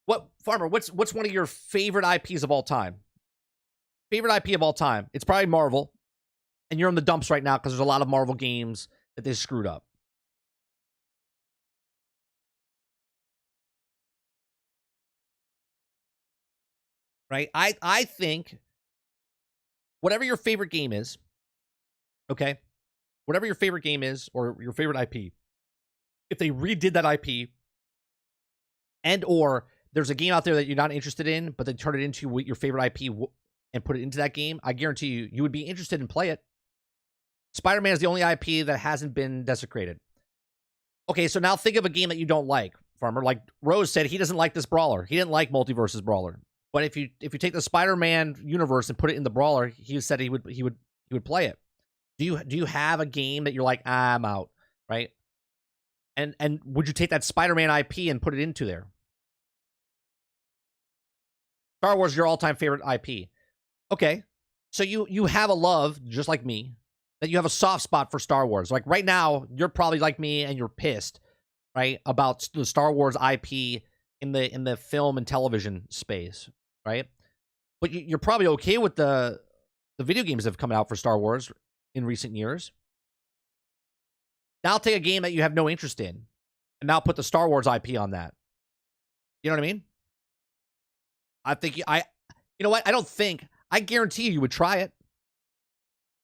What, Farmer, what's one of your favorite IPs of all time? Favorite IP of all time? It's probably Marvel. And you're in the dumps right now because there's a lot of Marvel games that they screwed up. Right? I think whatever your favorite game is, okay? Whatever your favorite game is or your favorite IP, if they redid that IP and or there's a game out there that you're not interested in, but they turn it into your favorite IP and put it into that game, I guarantee you would be interested in play it. Spider-Man is the only IP that hasn't been desecrated. Okay, so now think of a game that you don't like, Farmer. Like Rose said, he doesn't like this brawler. He didn't like MultiVersus brawler. But if you take the Spider-Man universe and put it in the brawler, he said he would play it. Do you have a game that you're like, I'm out, right? And would you take that Spider-Man IP and put it into there? Star Wars is your all-time favorite IP. Okay. So you have a love, just like me, that you have a soft spot for Star Wars. Like right now, you're probably like me and you're pissed, right, about the Star Wars IP in the film and television space, right? But you're probably okay with the video games that have come out for Star Wars in recent years. Now take a game that you have no interest in and now put the Star Wars IP on that. You know what I mean? I think you know what? I guarantee you would try it.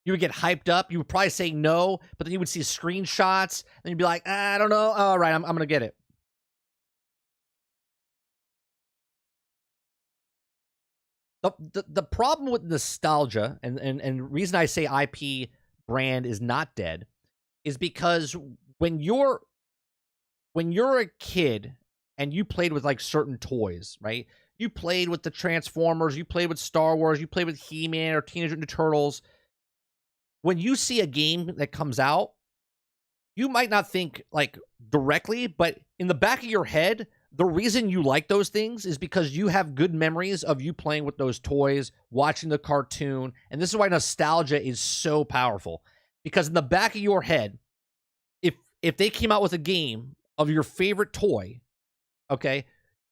You would get hyped up. You would probably say no, but then you would see screenshots and you'd be like, I don't know. All right, I'm going to get it. The problem with nostalgia and reason I say IP brand is not dead is because when you're a kid and you played with like certain toys, right? You played with the Transformers, you played with Star Wars, you played with He-Man or Teenage Mutant Ninja Turtles. When you see a game that comes out, you might not think like directly, but in the back of your head, the reason you like those things is because you have good memories of you playing with those toys, watching the cartoon, and this is why nostalgia is so powerful. Because in the back of your head, if they came out with a game of your favorite toy, okay,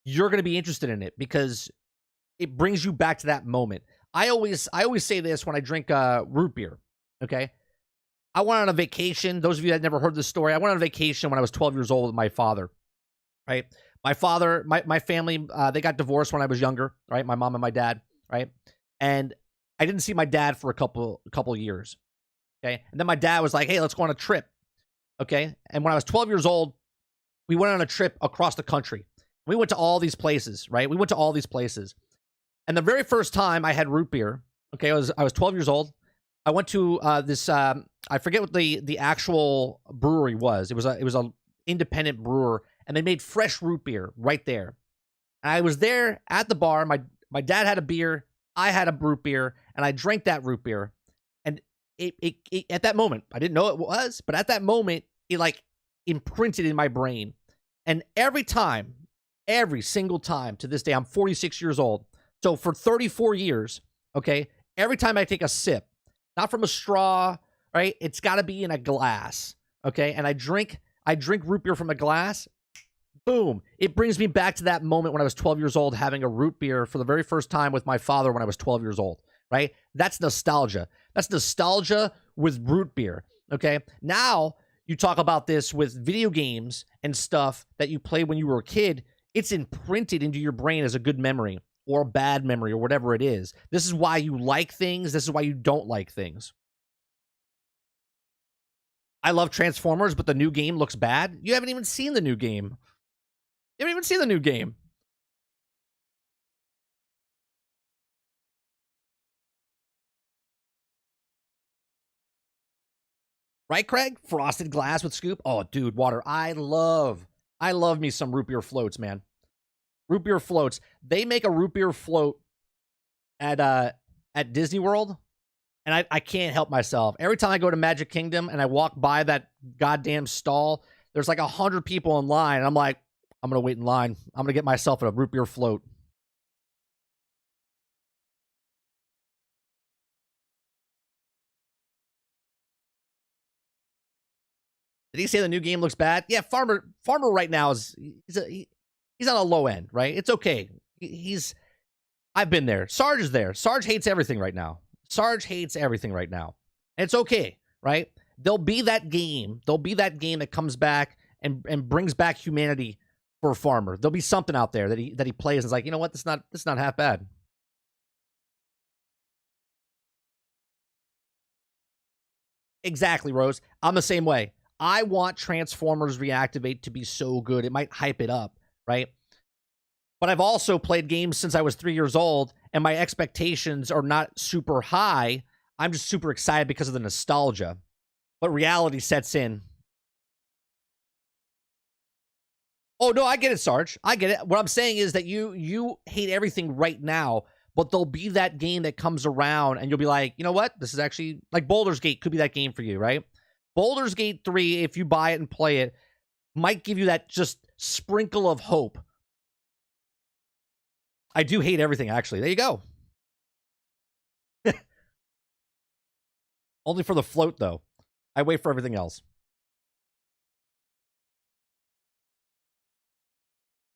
you're going to be interested in it because it brings you back to that moment. I always say this when I drink root beer, okay? I went on a vacation. Those of you that never heard this story, I went on a vacation when I was 12 years old with my father, right? My father, my family, they got divorced when I was younger, right? My mom and my dad, right? And I didn't see my dad for a couple of years, okay? And then my dad was like, hey, let's go on a trip, okay? And when I was 12 years old, we went on a trip across the country. We went to all these places, right? We went to all these places. And the very first time I had root beer, okay, I was 12 years old. I went to this, I forget what the actual brewery was. It was a independent brewer, and they made fresh root beer right there. And I was there at the bar. My dad had a beer, I had a root beer, and I drank that root beer. And it at that moment, I didn't know it was, but at that moment, it like imprinted in my brain. And every single time to this day, I'm 46 years old. So for 34 years, okay, every time I take a sip, not from a straw, right? It's got to be in a glass, okay? And I drink root beer from a glass. Boom. It brings me back to that moment when I was 12 years old having a root beer for the very first time with my father when I was 12 years old, right? That's nostalgia. That's nostalgia with root beer, okay? Now you talk about this with video games and stuff that you played when you were a kid. It's imprinted into your brain as a good memory or a bad memory or whatever it is. This is why you like things. This is why you don't like things. I love Transformers, but the new game looks bad. You haven't even seen the new game. You haven't even seen the new game. Right, Craig? Frosted glass with scoop. Oh, dude, water. I love me some root beer floats, man. Root beer floats. They make a root beer float at Disney World, and I can't help myself. Every time I go to Magic Kingdom and I walk by that goddamn stall, there's like 100 people in line, and I'm like, I'm going to wait in line. I'm going to get myself a root beer float. Did he say the new game looks bad? Yeah, Farmer right now he's on a low end, right? It's okay. I've been there. Sarge is there. Sarge hates everything right now. Sarge hates everything right now. And it's okay, right? There'll be that game. There'll be that game that comes back and brings back humanity for Farmer. There'll be something out there that he plays and is like, you know what? This is not half bad. Exactly, Rose. I'm the same way. I want Transformers Reactivate to be so good. It might hype it up, right? But I've also played games since I was 3 years old, and my expectations are not super high. I'm just super excited because of the nostalgia. But reality sets in. Oh, no, I get it, Sarge. I get it. What I'm saying is that you hate everything right now, but there'll be that game that comes around, and you'll be like, you know what? This is actually, like Baldur's Gate could be that game for you, right? Baldur's Gate 3, if you buy it and play it, might give you that just sprinkle of hope. I do hate everything, actually. There you go. Only for the float, though. I wait for everything else.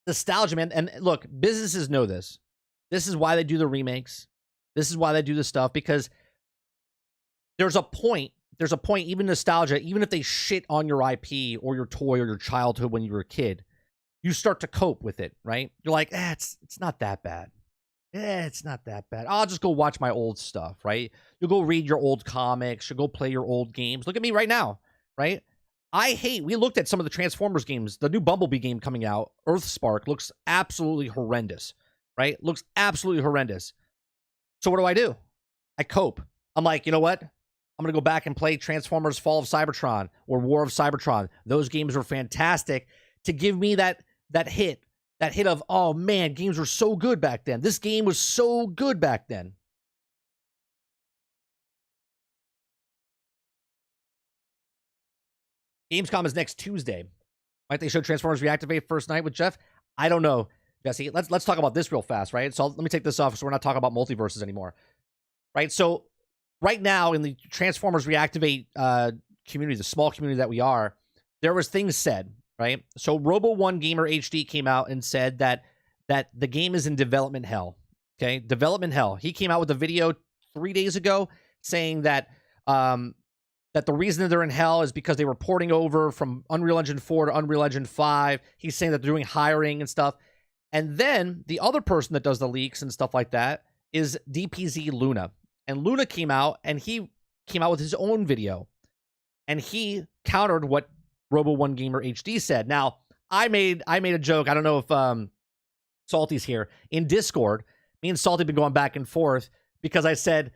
Nostalgia, man. And look, businesses know this. This is why they do the remakes. This is why they do the stuff, because there's a point, even nostalgia, even if they shit on your IP or your toy or your childhood when you were a kid, you start to cope with it, right? You're like, it's not that bad. It's not that bad. I'll just go watch my old stuff, right? You'll go read your old comics. You'll go play your old games. Look at me right now, right? We looked at some of the Transformers games. The new Bumblebee game coming out, Earthspark, looks absolutely horrendous, right? Looks absolutely horrendous. So what do? I cope. I'm like, you know what? I'm going to go back and play Transformers Fall of Cybertron or War of Cybertron. Those games were fantastic to give me that hit of, oh man, games were so good back then. This game was so good back then. Gamescom is next Tuesday. Might they show Transformers Reactivate first night with Jeff? I don't know, Jesse. Let's talk about this real fast, right? So let me take this off so we're not talking about MultiVersus anymore, right? So right now in the Transformers Reactivate community, the small community that we are, there was things said, right? So Robo1 Gamer HD came out and said that the game is in development hell. Okay, development hell. He came out with a video 3 days ago saying that that the reason that they're in hell is because they were porting over from Unreal Engine 4 to Unreal Engine 5. He's saying that they're doing hiring and stuff. And then the other person that does the leaks and stuff like that is DPZ Luna. And Luna came out, and he came out with his own video. And he countered what Robo1 Gamer HD said. Now, I made a joke. I don't know if Salty's here. In Discord, me and Salty have been going back and forth because I said,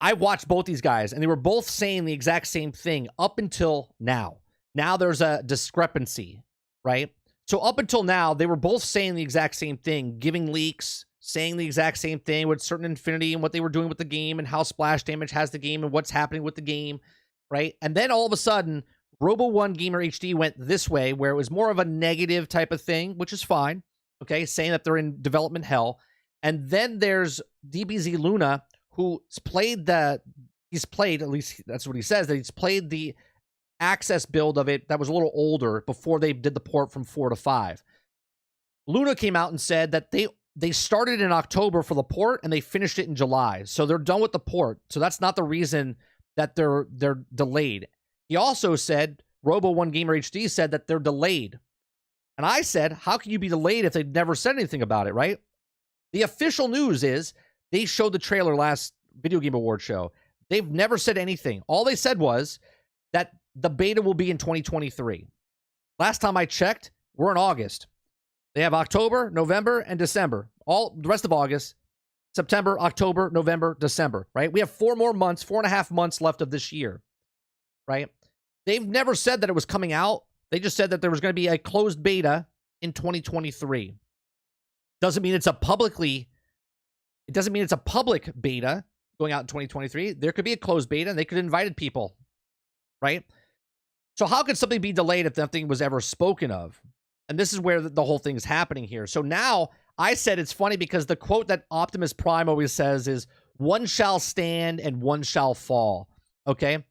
I watched both these guys, and they were both saying the exact same thing up until now. Now there's a discrepancy, right? So up until now, they were both saying the exact same thing, giving leaks, saying the exact same thing with Certain Infinity and what they were doing with the game and how splash damage has the game and what's happening with the game, right? And then all of a sudden, Robo1 Gamer HD went this way, where it was more of a negative type of thing, which is fine, okay, saying that they're in development hell. And then there's DBZ Luna, who's played at least that's what he says, that he's played the access build of it that was a little older before they did the port from 4 to 5. Luna came out and said that they started in October for the port and they finished it in July. So they're done with the port. So that's not the reason that they're delayed. He also said, Robo1 Gamer HD said that they're delayed. And I said, how can you be delayed if they've never said anything about it, right? The official news is they showed the trailer last Video Game Award show. They've never said anything. All they said was that the beta will be in 2023. Last time I checked, we're in August. They have October, November, and December. All the rest of August, September, October, November, December, right? We have 4.5 months left of this year. right? They've never said that it was coming out. They just said that there was going to be a closed beta in 2023. Doesn't mean it's a public beta going out in 2023. There could be a closed beta and they could have invited people, right? So how could something be delayed if nothing was ever spoken of? And this is where the whole thing is happening here. So now I said it's funny because the quote that Optimus Prime always says is, "One shall stand and one shall fall." Okay?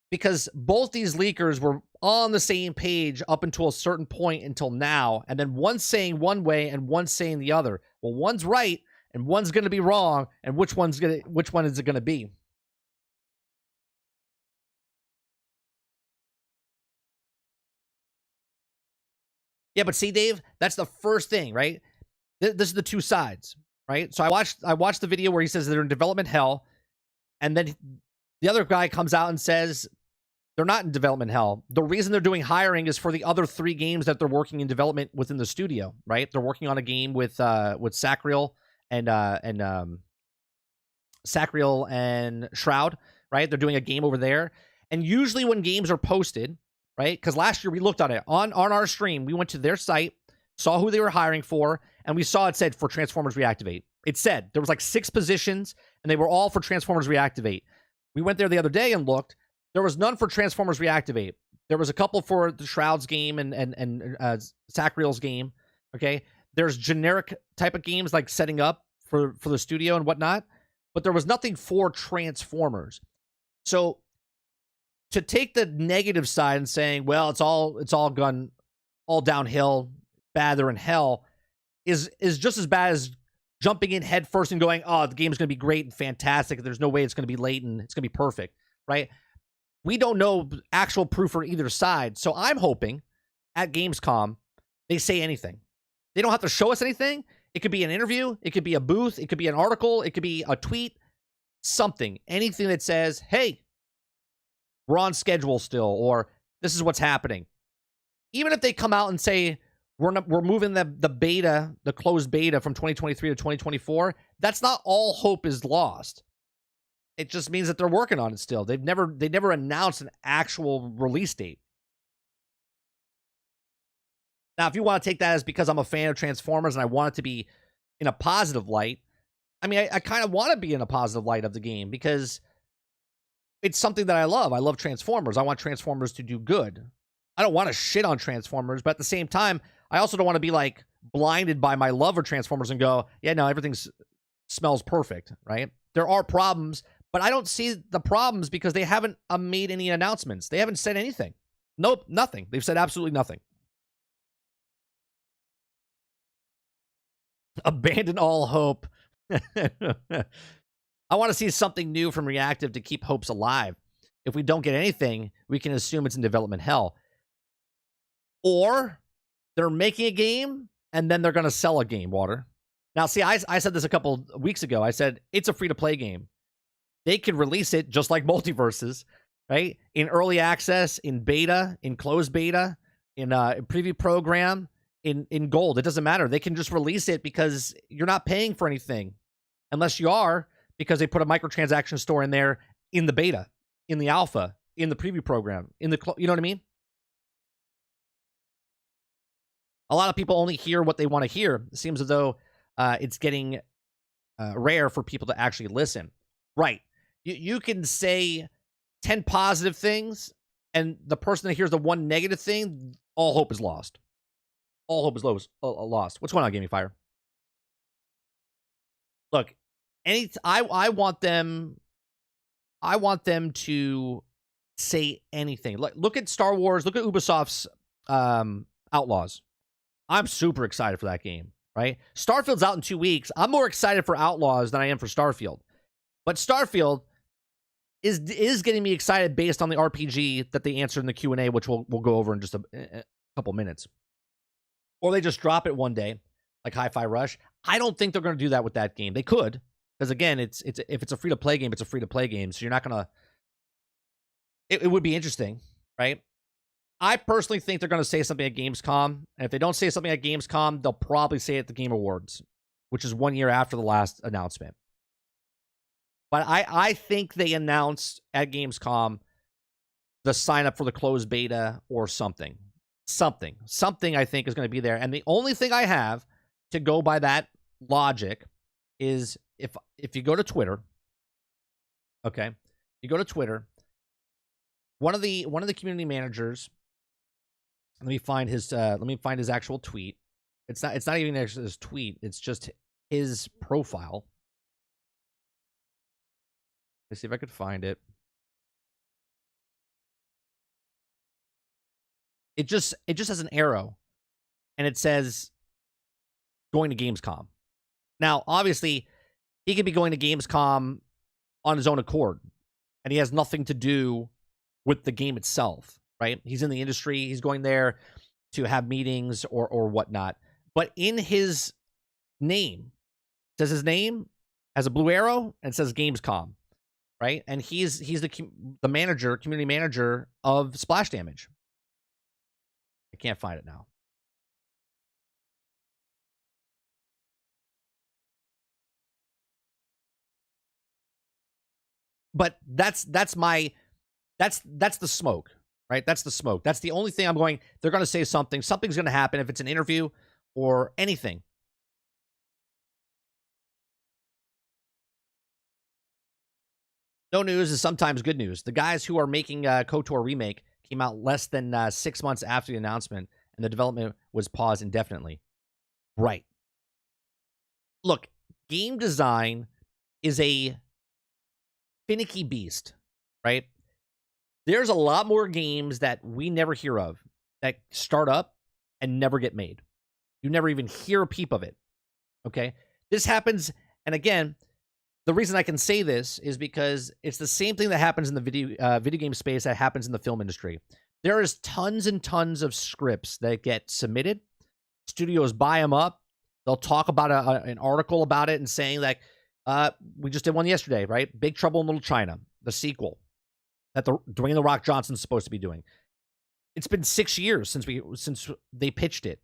Because both these leakers were on the same page up until a certain point until now, and then one's saying one way and one's saying the other. Well, one's right and one's going to be wrong, and which one is it going to be? Yeah, but see, Dave, that's the first thing, right? This is the two sides, right? So I watched the video where he says they're in development hell, and then the other guy comes out and says they're not in development hell. The reason they're doing hiring is for the other 3 games that they're working in development within the studio, right? They're working on a game with 𝐒𝐓𝐀𝐄𝐑𝐄 and 𝐒𝐓𝐇𝐄𝐑𝐄 and Shroud, right? They're doing a game over there. And usually when games are posted, right? Because last year we looked at it on our stream. We went to their site, saw who they were hiring for, and we saw it said for Transformers Reactivate. It said there was like 6 positions, and they were all for Transformers Reactivate. We went there the other day and looked. There was none for Transformers Reactivate. There was a couple for the Shroud's game and 𝐒𝐓𝐇𝐄𝐑𝐄's game. Okay, there's generic type of games like setting up for the studio and whatnot, but there was nothing for Transformers. So to take the negative side and saying, well, it's all gone all downhill, bad, they're in hell, is just as bad as jumping in head first and going, oh, the game's going to be great and fantastic. There's no way it's going to be late and it's going to be perfect, right? We don't know actual proof for either side. So I'm hoping at Gamescom they say anything. They don't have to show us anything. It could be an interview. It could be a booth. It could be an article. It could be a tweet. Something. Anything that says, hey, we're on schedule still, or this is what's happening. Even if they come out and say, we're moving the beta, the closed beta from 2023 to 2024, that's not all hope is lost. It just means that they're working on it still. They never announced an actual release date. Now, if you want to take that as because I'm a fan of Transformers and I want it to be in a positive light, I mean, I kind of want to be in a positive light of the game because it's something that I love. I love Transformers. I want Transformers to do good. I don't want to shit on Transformers, but at the same time, I also don't want to be like blinded by my love of Transformers and go, yeah, no, everything smells perfect, right? There are problems, but I don't see the problems because they haven't made any announcements. They haven't said anything. Nope, nothing. They've said absolutely nothing. Abandon all hope. I want to see something new from Reactive to keep hopes alive. If we don't get anything, we can assume it's in development hell. Or they're making a game and then they're going to sell a game, Water. Now, see, I said this a couple weeks ago. I said it's a free-to-play game. They could release it just like MultiVersus, right? In early access, in beta, in closed beta, in a preview program, in gold. It doesn't matter. They can just release it because you're not paying for anything. Unless you are, because they put a microtransaction store in there in the beta, in the alpha, in the preview program, in the, you know what I mean? A lot of people only hear what they want to hear. It seems as though it's getting rare for people to actually listen. Right. You can say 10 positive things, and the person that hears the one negative thing, all hope is lost. All hope is lost. What's going on, Gaming Fire? Look, I want them to say anything. Look at Star Wars. Look at Ubisoft's Outlaws. I'm super excited for that game, right? Starfield's out in 2 weeks. I'm more excited for Outlaws than I am for Starfield. But Starfield is getting me excited based on the RPG that they answered in the Q&A, which we'll go over in just a couple minutes. Or they just drop it one day, like Hi-Fi Rush. I don't think they're going to do that with that game. They could, because again, if it's a free-to-play game, it's a free-to-play game, so you're not going to... It would be interesting, right? I personally think they're going to say something at Gamescom, and if they don't say something at Gamescom, they'll probably say it at the Game Awards, which is 1 year after the last announcement. But I think they announced at Gamescom the sign up for the closed beta or something. Something I think is going to be there. And the only thing I have to go by that logic is if you go to Twitter, okay, you go to Twitter, one of the community managers, let me find his actual tweet. It's not even his tweet, it's just his profile. Let's see if I could find it. It just has an arrow, and it says going to Gamescom. Now, obviously, he could be going to Gamescom on his own accord, and he has nothing to do with the game itself, right? He's in the industry. He's going there to have meetings or whatnot. But in his name, says his name has a blue arrow and it says Gamescom, right? And he's the manager, community manager of Splash Damage. I can't find it now. But that's the smoke, right? That's the smoke. That's the only thing I'm going. They're going to say something. Something's going to happen if it's an interview or anything. No news is sometimes good news. The guys who are making KOTOR remake came out less than 6 months after the announcement, and the development was paused indefinitely. Right. Look, game design is a finicky beast, right? There's a lot more games that we never hear of that start up and never get made. You never even hear a peep of it, okay? This happens, and again, the reason I can say this is because it's the same thing that happens in the video game space that happens in the film industry. There is tons and tons of scripts that get submitted. Studios buy them up. They'll talk about an article about it and saying like, we just did one yesterday, right? Big Trouble in Little China, the sequel that Dwayne The Rock Johnson's supposed to be doing. It's been 6 years since they pitched it,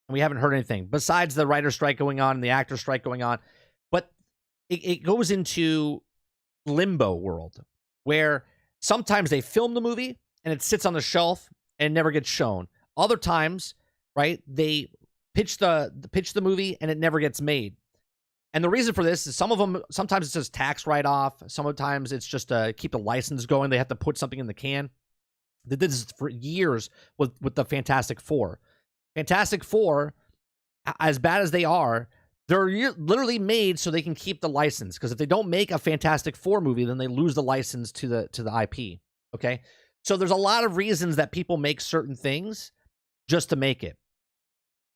and we haven't heard anything besides the writer strike going on and the actor strike going on. But it goes into limbo world where sometimes they film the movie and it sits on the shelf and never gets shown. Other times, right, they pitch the movie and it never gets made. And the reason for this is some of them, sometimes it's just tax write-off. Sometimes it's just to keep the license going. They have to put something in the can. They did this for years with the Fantastic Four. Fantastic Four, as bad as they are, they're literally made so they can keep the license. Because if they don't make a Fantastic Four movie, then they lose the license to the IP. Okay? So there's a lot of reasons that people make certain things just to make it.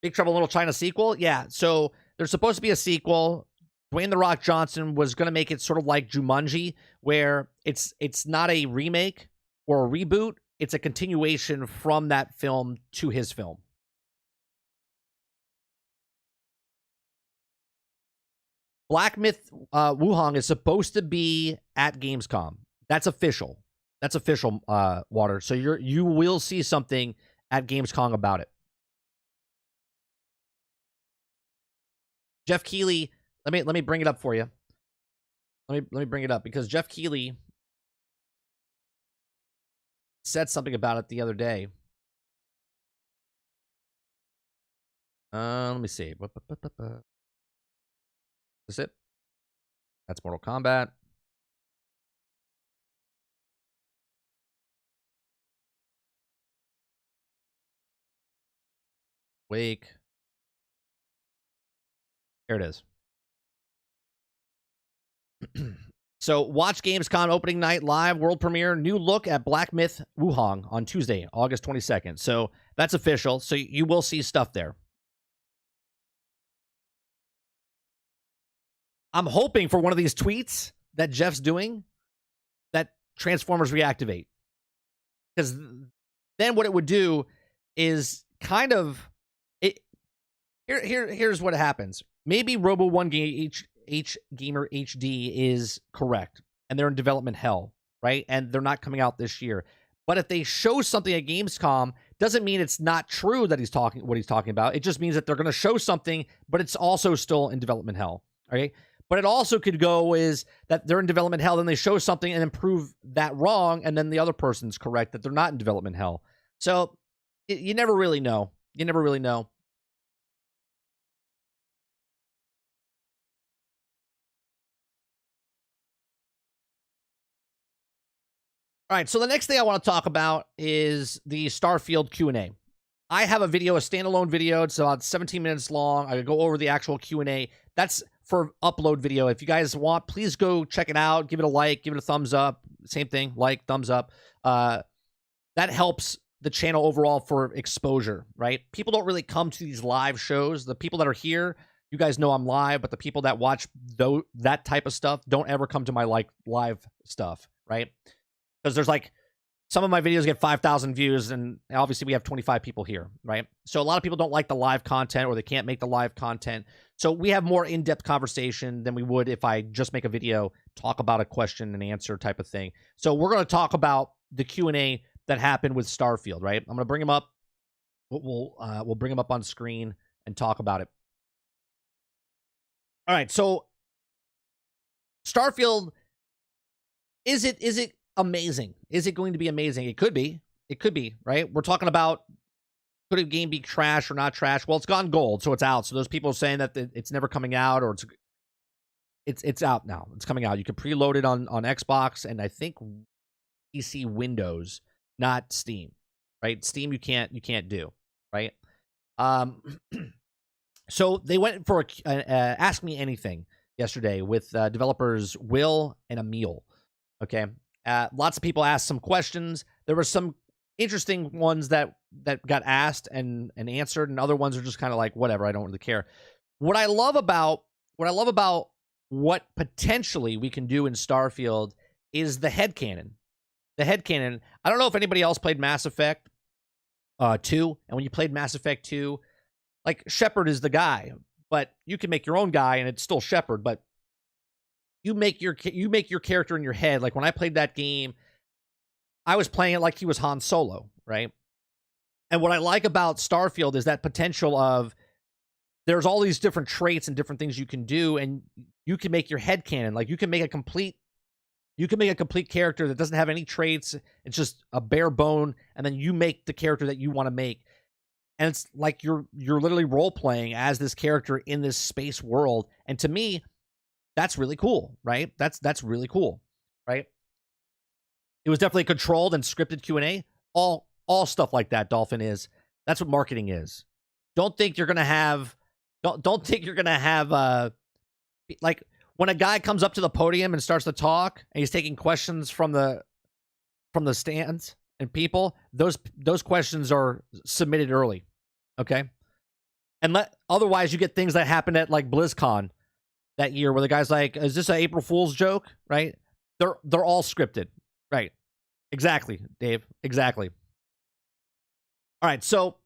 Big Trouble in Little China sequel? Yeah, so there's supposed to be a sequel. Dwayne The Rock Johnson was going to make it sort of like Jumanji, where it's not a remake or a reboot. It's a continuation from that film to his film. Black Myth Wuhan is supposed to be at Gamescom. That's official. That's official, Water. So you will see something at Gamescom about it. Jeff Keighley, let me bring it up for you. Let me bring it up because Jeff Keighley said something about it the other day. Let me see. Is it? That's Mortal Kombat. Wake. Here it is. So, watch Gamescom opening night live, world premiere, new look at Black Myth Wuhan on Tuesday, August 22nd. So, that's official. So, you will see stuff there. I'm hoping for one of these tweets that Jeff's doing that Transformers reactivate. Because then what it would do is kind of... Here's what happens. Maybe Robo 1 H Gamer HD is correct, and they're in development hell, right? And they're not coming out this year. But if they show something at Gamescom, doesn't mean it's not true that what he's talking about. It just means that they're going to show something, but it's also still in development hell, okay? But it also could go is that they're in development hell, then they show something and then prove that wrong, and then the other person's correct that they're not in development hell. So you never really know. You never really know. All right, so the next thing I want to talk about is the Starfield Q&A. I have a video, a standalone video. It's about 17 minutes long. I go over the actual Q&A. That's for upload video. If you guys want, please go check it out. Give it a like. Give it a thumbs up. Same thing, like, thumbs up. That helps the channel overall for exposure, right? People don't really come to these live shows. The people that are here, you guys know I'm live, but the people that watch that type of stuff don't ever come to my live stuff, right? Because there's like, some of my videos get 5,000 views, and obviously we have 25 people here, right? So a lot of people don't like the live content, or they can't make the live content. So we have more in-depth conversation than we would if I just make a video, talk about a question and answer type of thing. So we're going to talk about the Q&A that happened with Starfield, right? I'm going to bring him up. We'll bring him up on screen and talk about it. All right, so Starfield, is it amazing? Is it going to be amazing? It could be. It could be, right? We're talking about, could a game be trash or not trash? Well, it's gone gold, so it's out. So those people saying that it's never coming out, or it's out now. It's coming out. You can preload it on Xbox and I think PC Windows, not Steam, right? Steam you can't do, right? So they went for Ask Me Anything yesterday with developers Will and Emil. Okay. Lots of people asked some questions. There were some interesting ones that got asked and answered, and other ones are just kind of like, whatever, I don't really care. What I love about what potentially we can do in Starfield is the headcanon. The headcanon. I don't know if anybody else played Mass Effect 2, and when you played Mass Effect 2, like, Shepard is the guy, but you can make your own guy and it's still Shepard, but you make your character in your head. Like, when I played that game, I was playing it like he was Han Solo, right? And what I like about Starfield is that potential of, there's all these different traits and different things you can do, and you can make your headcanon. Like, you can make a complete character that doesn't have any traits. It's just a bare bone, and then you make the character that you want to make. And it's like you're literally role playing as this character in this space world. And to me, that's really cool, right? That's really cool, right? It was definitely a controlled and scripted Q&A. All stuff like that, Dolphin, is. That's what marketing is. Don't think you're gonna have. Don't think you're gonna have. Like, when a guy comes up to the podium and starts to talk, and he's taking questions from the stands and people. Those questions are submitted early, okay? And otherwise, you get things that happen at like BlizzCon that year, where the guy's like, "Is this an April Fool's joke?" Right? They're all scripted, right? Exactly, Dave. Exactly. All right, so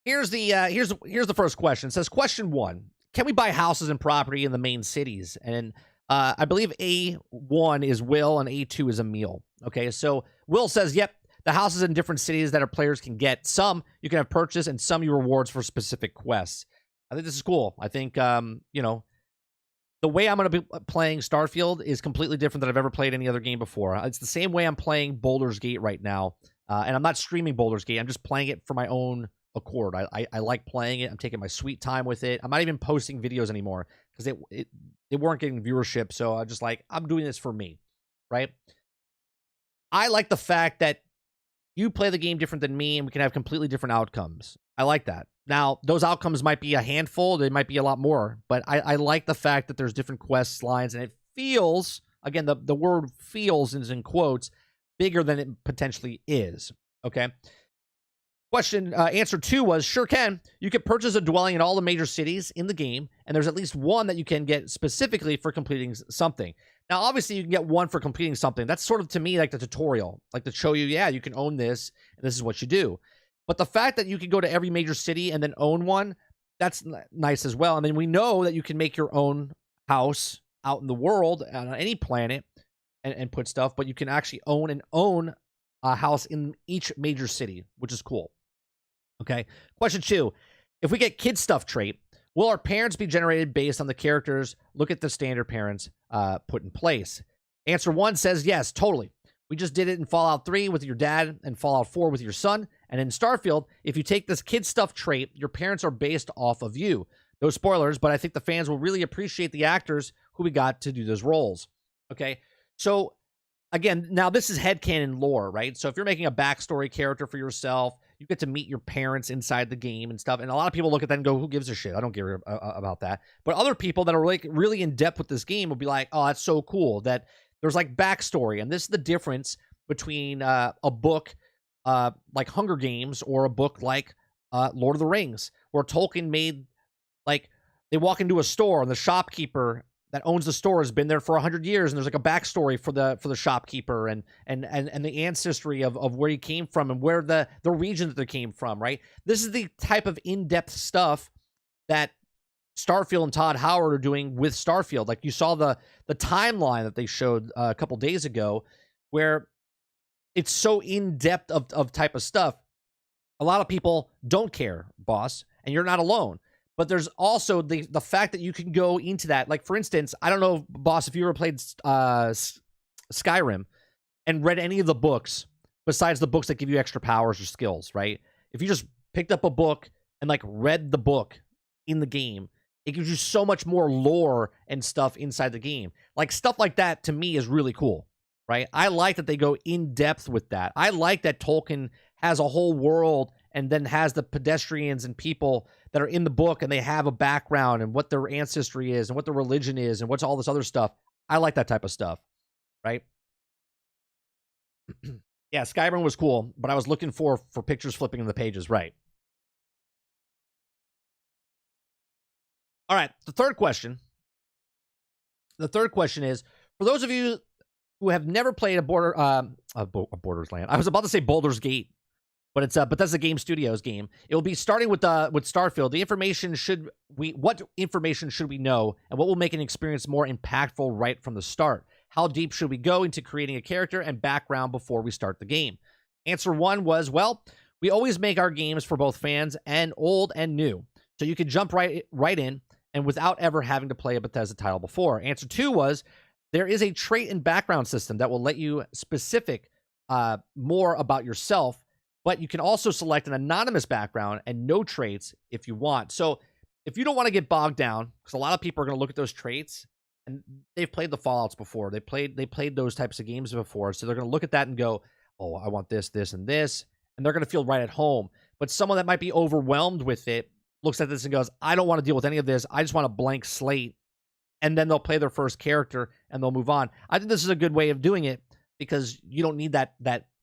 here's the first question. It says, question 1: can we buy houses and property in the main cities? And I believe A1 is Will and A2 is Emil. Okay, so Will says, yep, the houses in different cities that our players can get. Some you can have purchase, and some you rewards for specific quests. I think this is cool. I think, the way I'm going to be playing Starfield is completely different than I've ever played any other game before. It's the same way I'm playing Baldur's Gate right now. And I'm not streaming Baldur's Gate. I'm just playing it for my own accord. I like playing it. I'm taking my sweet time with it. I'm not even posting videos anymore because they weren't getting viewership. So I'm just like, I'm doing this for me, right? I like the fact that you play the game different than me, and we can have completely different outcomes. I like that. Now, those outcomes might be a handful. They might be a lot more. But I like the fact that there's different quest lines, and it feels, again, the word feels is in quotes, bigger than it potentially is. Okay? Answer 2 was, sure can. You can purchase a dwelling in all the major cities in the game, and there's at least one that you can get specifically for completing something. Now, obviously, you can get one for completing something. That's sort of, to me, like the tutorial, like to show you, yeah, you can own this, and this is what you do. But the fact that you can go to every major city and then own one, that's nice as well. I mean, we know that you can make your own house out in the world, on any planet, and put stuff, but you can actually own a house in each major city, which is cool. Okay. Question 2: if we get kid stuff trait, Will our parents be generated based on the characters? Look at the standard parents put in place. Answer 1 says yes, totally. We just did it in Fallout 3 with your dad and Fallout 4 with your son. And in Starfield, if you take this kid stuff trait, your parents are based off of you. No spoilers, but I think the fans will really appreciate the actors who we got to do those roles. Okay, so again, now this is headcanon lore, right? So if you're making a backstory character for yourself, you get to meet your parents inside the game and stuff. And a lot of people look at that and go, who gives a shit? I don't care about that. But other people that are like really in depth with this game will be like, oh, that's so cool that there's like backstory. And this is the difference between a book like Hunger Games or a book like Lord of the Rings, where Tolkien made, like, they walk into a store and the shopkeeper that owns the store has been there for 100 years, and there's like a backstory for the shopkeeper and the ancestry of where he came from and where the region that they came from, right? This is the type of in-depth stuff that Starfield and Todd Howard are doing with Starfield. Like, you saw the timeline that they showed a couple days ago, where it's so in-depth of type of stuff. A lot of people don't care, boss, and you're not alone. But there's also the fact that you can go into that. Like, for instance, I don't know, boss, if you ever played Skyrim and read any of the books besides the books that give you extra powers or skills, right? If you just picked up a book and, like, read the book in the game, it gives you so much more lore and stuff inside the game. Like, stuff like that, to me, is really cool, right? I like that they go in depth with that. I like that Tolkien has a whole world and then has the pedestrians and people that are in the book, and they have a background and what their ancestry is and what their religion is and what's all this other stuff. I like that type of stuff, right? Yeah, Skyrim was cool, but I was looking for pictures flipping in the pages, right? All right, the third question. The third question is, for those of you who have never played a Borderlands, I was about to say Baldur's Gate, but it's Bethesda Game Studios game. It will be starting with Starfield. What information should we know, and what will make an experience more impactful right from the start? How deep should we go into creating a character and background before we start the game? Answer 1 was, well, we always make our games for both fans and old and new, so you can jump right in and without ever having to play a Bethesda title before. Answer 2 was, there is a trait and background system that will let you specific more about yourself, but you can also select an anonymous background and no traits if you want. So if you don't want to get bogged down, because a lot of people are going to look at those traits, and they've played the Fallouts before. They played those types of games before, so they're going to look at that and go, oh, I want this, this, and this, and they're going to feel right at home. But someone that might be overwhelmed with it looks at this and goes, I don't want to deal with any of this. I just want a blank slate. And then they'll play their first character and they'll move on. I think this is a good way of doing it, because you don't need that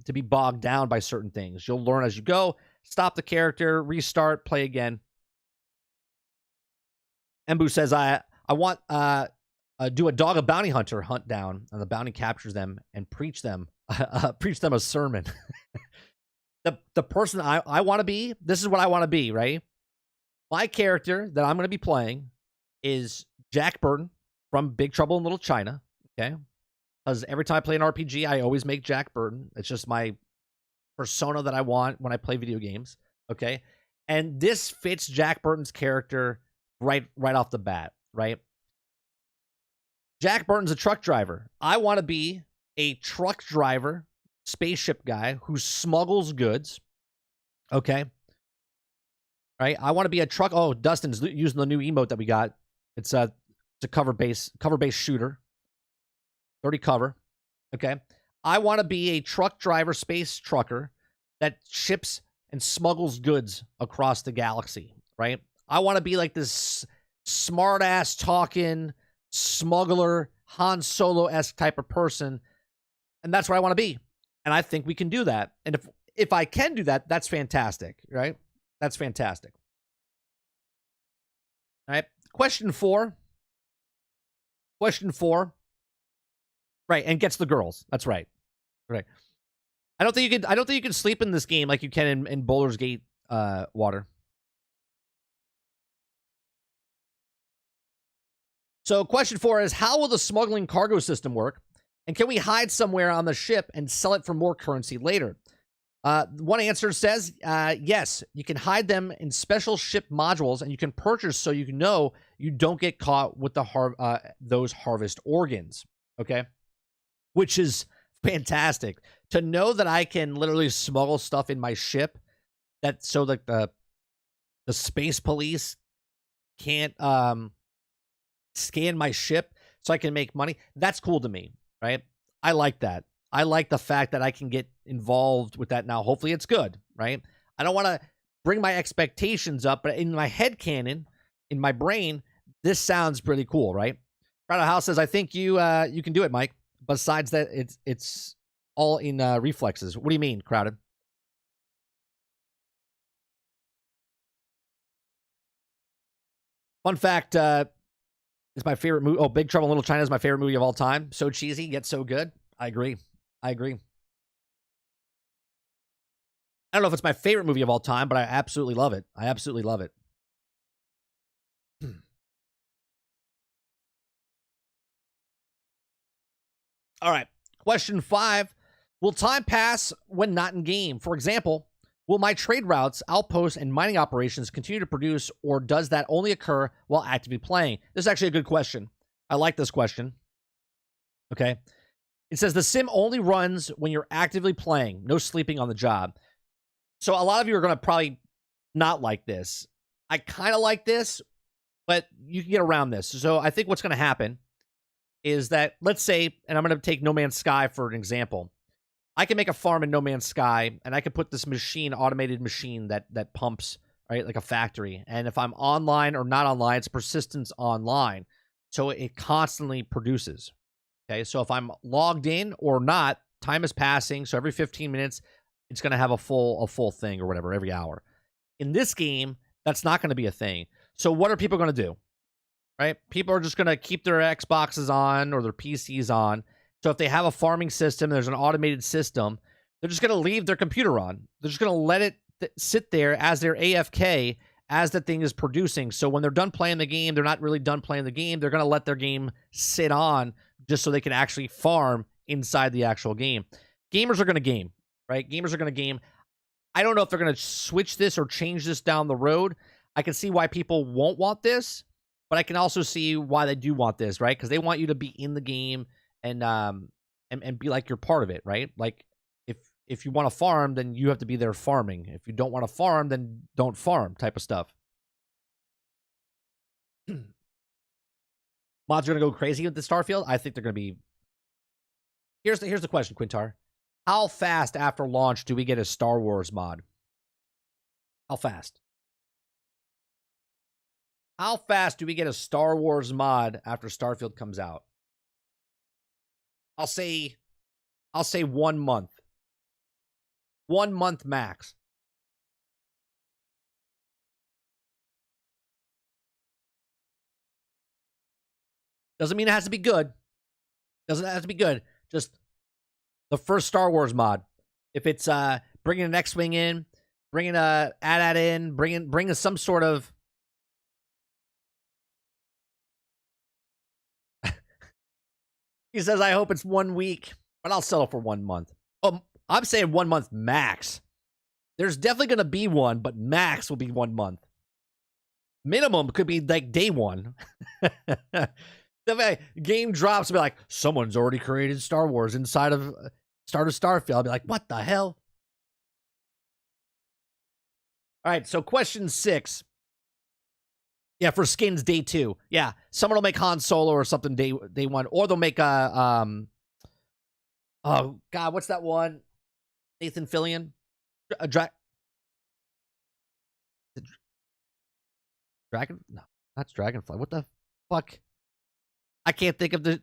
to be bogged down by certain things. You'll learn as you go, stop the character, restart, play again. Embu says, I want do a dog a bounty hunter hunt down, and the bounty captures them and preach them a sermon. the person I want to be, this is what I want to be, right? My character that I'm going to be playing is Jack Burton from Big Trouble in Little China, okay? Because every time I play an RPG, I always make Jack Burton. It's just my persona that I want when I play video games, okay? And this fits Jack Burton's character right off the bat, right? Jack Burton's a truck driver. I want to be a truck driver, spaceship guy who smuggles goods, okay? Right? I want to be a truck. Oh, Dustin's using the new emote that we got. It's a cover-based shooter. 30 cover. Okay. I want to be a truck driver, space trucker that ships and smuggles goods across the galaxy, right? I want to be like this smart-ass talking smuggler, Han Solo-esque type of person, and that's what I want to be. And I think we can do that. And if I can do that, that's fantastic, right? That's fantastic. All right. Question 4. Right, and gets the girls. That's right. Right. I don't think you can sleep in this game like you can in Baldur's Gate water. So question 4 is, how will the smuggling cargo system work? And can we hide somewhere on the ship and sell it for more currency later? One answer says, yes, you can hide them in special ship modules, and you can purchase so you know you don't get caught with the those harvest organs. Okay, which is fantastic to know that I can literally smuggle stuff in my ship that so like the space police can't scan my ship so I can make money. That's cool to me, right? I like that. I like the fact that I can get involved with that now. Hopefully it's good, right? I don't want to bring my expectations up, but in my head canon, in my brain, this sounds pretty cool, right? Crowded House says, I think you can do it, Mike. Besides that, it's all in reflexes. What do you mean, Crowded? Fun fact, it's my favorite movie. Oh, Big Trouble in Little China is my favorite movie of all time. So cheesy, yet so good. I agree. I agree. I don't know if it's my favorite movie of all time, but I absolutely love it. I absolutely love it. All right. Question 5. Will time pass when not in game? For example, will my trade routes, outposts, and mining operations continue to produce, or does that only occur while actively playing? This is actually a good question. I like this question. Okay. It says the sim only runs when you're actively playing. No sleeping on the job. So a lot of you are going to probably not like this. I kind of like this, but you can get around this. So I think what's going to happen is that, let's say, and I'm going to take No Man's Sky for an example. I can make a farm in No Man's Sky, and I can put this machine, automated machine that pumps, right, like a factory. And if I'm online or not online, it's persistence online. So it constantly produces. Okay, so if I'm logged in or not, time is passing. So every 15 minutes, it's going to have a full thing or whatever every hour. In this game, that's not going to be a thing. So what are people going to do? Right? People are just going to keep their Xboxes on or their PCs on. So if they have a farming system, there's an automated system, they're just going to leave their computer on. They're just going to let it sit there as their AFK as the thing is producing. So when they're done playing the game, they're not really done playing the game. They're going to let their game sit on just so they can actually farm inside the actual game. Gamers are going to game, right? Gamers are going to game. I don't know if they're going to switch this or change this down the road. I can see why people won't want this, but I can also see why they do want this, right? Because they want you to be in the game and be like you're part of it, right? Like if you want to farm, then you have to be there farming. If you don't want to farm, then don't farm, type of stuff. Mods are going to go crazy with the Starfield. I think they're going to be. Here's the question, Quintar. How fast after launch do we get a Star Wars mod? How fast? How fast do we get a Star Wars mod after Starfield comes out? I'll say 1 month. 1 month max. Doesn't mean it has to be good. Doesn't have to be good. Just the first Star Wars mod. If it's bringing an X-Wing in, bringing a AT-AT in, bringing some sort of. He says, I hope it's 1 week, but I'll settle for 1 month. Oh, I'm saying 1 month max. There's definitely going to be one, but max will be 1 month. Minimum could be like day one. The game drops and be like, someone's already created Star Wars inside of Starfield. I'll be like, what the hell? All right, so question 6. Yeah, for skins, day 2. Yeah, someone will make Han Solo or something day 1, or they'll make a oh god, what's that one? Nathan Fillion, Dragon? No, that's Dragonfly. What the fuck? I can't think of the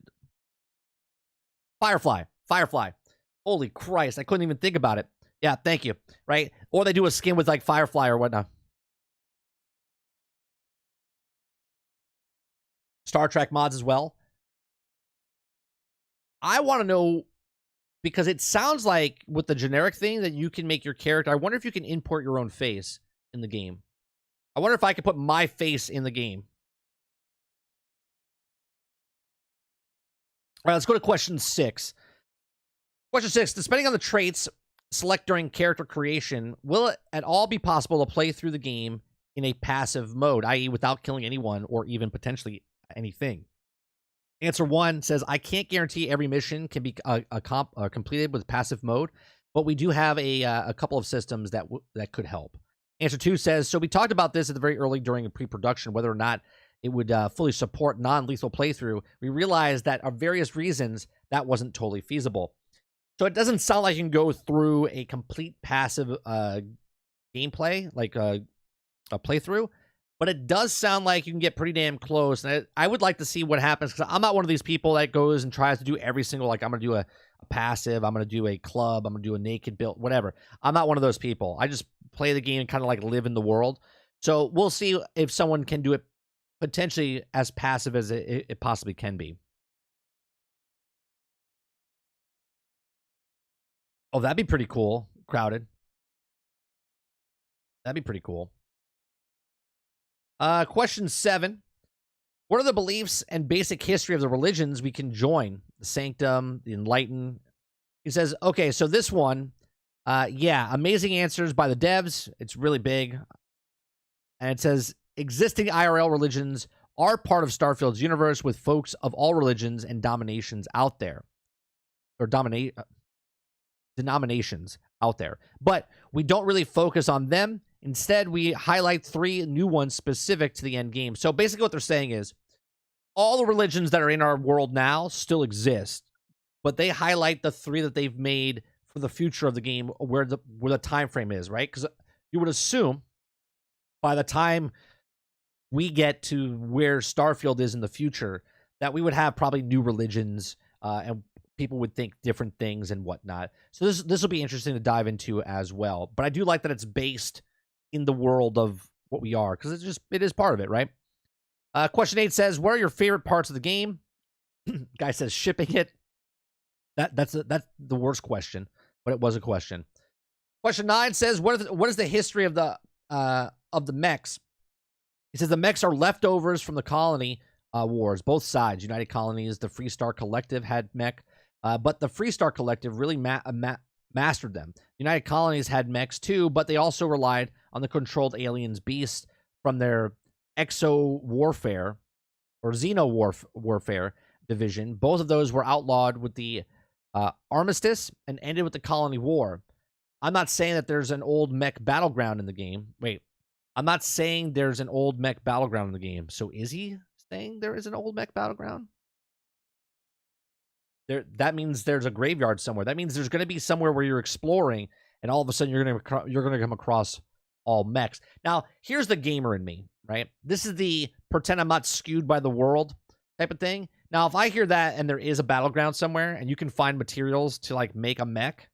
Firefly. Holy Christ, I couldn't even think about it. Yeah, thank you. Right, or they do a skin with like Firefly or whatnot. Star Trek mods as well. I want to know, because it sounds like with the generic thing that you can make your character. I wonder if you can import your own face in the game. I wonder if I could put my face in the game. All right, let's go to question 6. Question 6. Depending on the traits, select during character creation, will it at all be possible to play through the game in a passive mode, i.e. without killing anyone or even potentially anything? Answer 1 says, I can't guarantee every mission can be completed with passive mode, but we do have a couple of systems that could help. Answer 2 says, so we talked about this at the very early during pre-production, whether or not it would fully support non-lethal playthrough. We realized that for various reasons that wasn't totally feasible. So it doesn't sound like you can go through a complete passive gameplay, like a playthrough, but it does sound like you can get pretty damn close. And I would like to see what happens, because I'm not one of these people that goes and tries to do every single, like, I'm going to do a passive, I'm going to do a club, I'm going to do a naked build, whatever. I'm not one of those people. I just play the game and kind of like live in the world. So we'll see if someone can do it potentially as passive as it possibly can be. Oh, that'd be pretty cool. Crowded. That'd be pretty cool. Question 7. What are the beliefs and basic history of the religions we can join? The Sanctum, the Enlightened. He says, okay, so this one, yeah, amazing answers by the devs. It's really big. And it says, existing IRL religions are part of Starfield's universe with folks of all religions and dominations out there. Or denominations out there. But we don't really focus on them. Instead, we highlight 3 new ones specific to the end game. So basically what they're saying is all the religions that are in our world now still exist, but they highlight the 3 that they've made for the future of the game, where the time frame is, right? Because you would assume by the time we get to where Starfield is in the future, that we would have probably new religions, and people would think different things and whatnot. So this will be interesting to dive into as well. But I do like that it's based in the world of what we are, because it is part of it, right? Question 8 says, what are your favorite parts of the game? Guy says shipping it. That's the worst question, but it was a question. Question 9 says, what is the history of the mechs? He says the mechs are leftovers from the colony wars, both sides. United Colonies, the Freestar Collective had mech, but the Freestar Collective really mastered them. United Colonies had mechs too, but they also relied on the controlled aliens beasts from their exo warfare or xeno warfare division. Both of those were outlawed with the armistice and ended with the colony war. I'm not saying that there's an old mech battleground in the game. Wait, I'm not saying there's an old mech battleground in the game. So is he saying there is an old mech battleground? That means there's a graveyard somewhere. That means there's going to be somewhere where you're exploring, and all of a sudden you're going to come across all mechs. Now, here's the gamer in me, right? This is the pretend I'm not skewed by the world type of thing. Now, if I hear that and there is a battleground somewhere and you can find materials to like make a mech,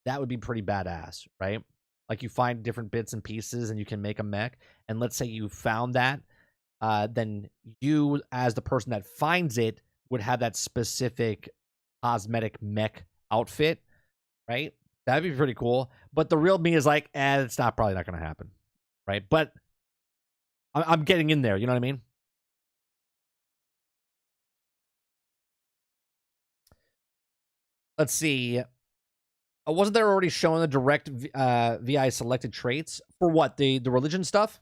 that would be pretty badass, right? Like you find different bits and pieces and you can make a mech. And let's say you found that, then you, as the person that finds it, would have that specific cosmetic mech outfit, right? That'd be pretty cool. But the real me is like, it's probably not going to happen, right? But I'm getting in there. You know what I mean? Let's see. Wasn't there already shown the direct VI selected traits for what, the religion stuff?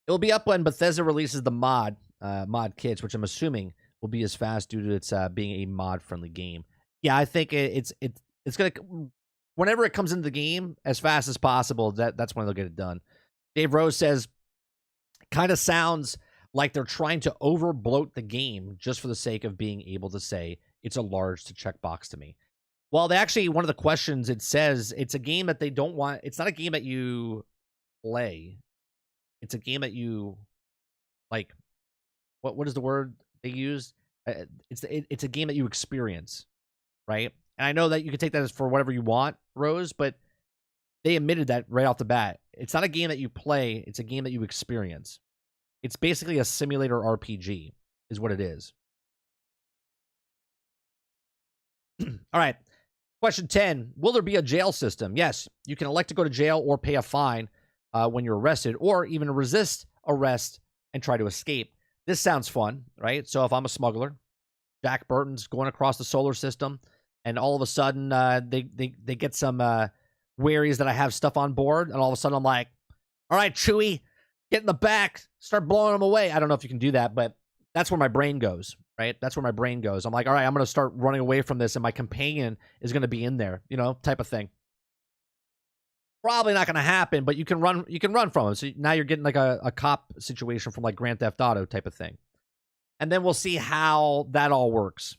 It'll be up when Bethesda releases the mod kits, which I'm assuming will be as fast due to its being a mod-friendly game. Yeah, I think it's gonna, whenever it comes into the game, as fast as possible. That's when they'll get it done. Dave Rose says, kind of sounds like they're trying to over-bloat the game just for the sake of being able to say it's a large to checkbox to me. Well, they actually, one of the questions, it says it's a game that they don't want. It's not a game that you play. It's a game that you, like, what is the word they use? It's a game that you experience, right? And I know that you can take that as for whatever you want, Rose, but they admitted that right off the bat. It's not a game that you play. It's a game that you experience. It's basically a simulator RPG is what it is. All right. Question 10. Will there be a jail system? Yes. You can elect to go to jail or pay a fine when you're arrested, or even resist arrest and try to escape. This sounds fun, right? So if I'm a smuggler, Jack Burton's going across the solar system, and all of a sudden they get some wherries that I have stuff on board, and all of a sudden I'm like, all right, Chewie, get in the back, start blowing them away. I don't know if you can do that, but that's where my brain goes, right? That's where my brain goes. I'm like, all right, I'm going to start running away from this, and my companion is going to be in there, you know, type of thing. Probably not going to happen, but you can run from them. So now you're getting like a cop situation from like Grand Theft Auto type of thing. And then we'll see how that all works.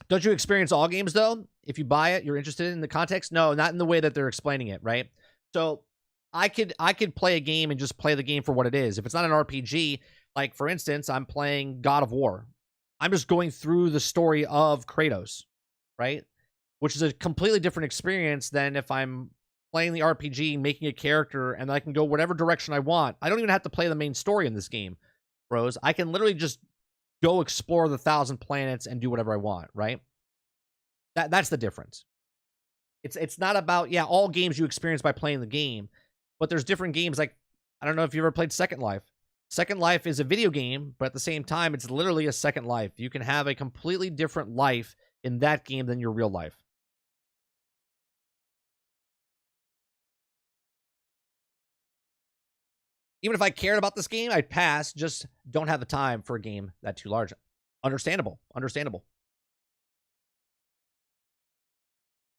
Don't you experience all games, though? If you buy it, you're interested in the context? No, not in the way that they're explaining it, right? So I could play a game and just play the game for what it is. If it's not an RPG, like, for instance, I'm playing God of War. I'm just going through the story of Kratos, right? Which is a completely different experience than if I'm playing the RPG, making a character, and I can go whatever direction I want. I don't even have to play the main story in this game, bros. I can literally just go explore the 1,000 planets and do whatever I want, right? That's the difference. It's not about, yeah, all games you experience by playing the game, but there's different games. Like, I don't know if you ever played Second Life. Second Life is a video game, but at the same time, it's literally a second life. You can have a completely different life in that game than your real life. Even if I cared about this game, I'd pass. Just don't have the time for a game that too large. Understandable. Understandable.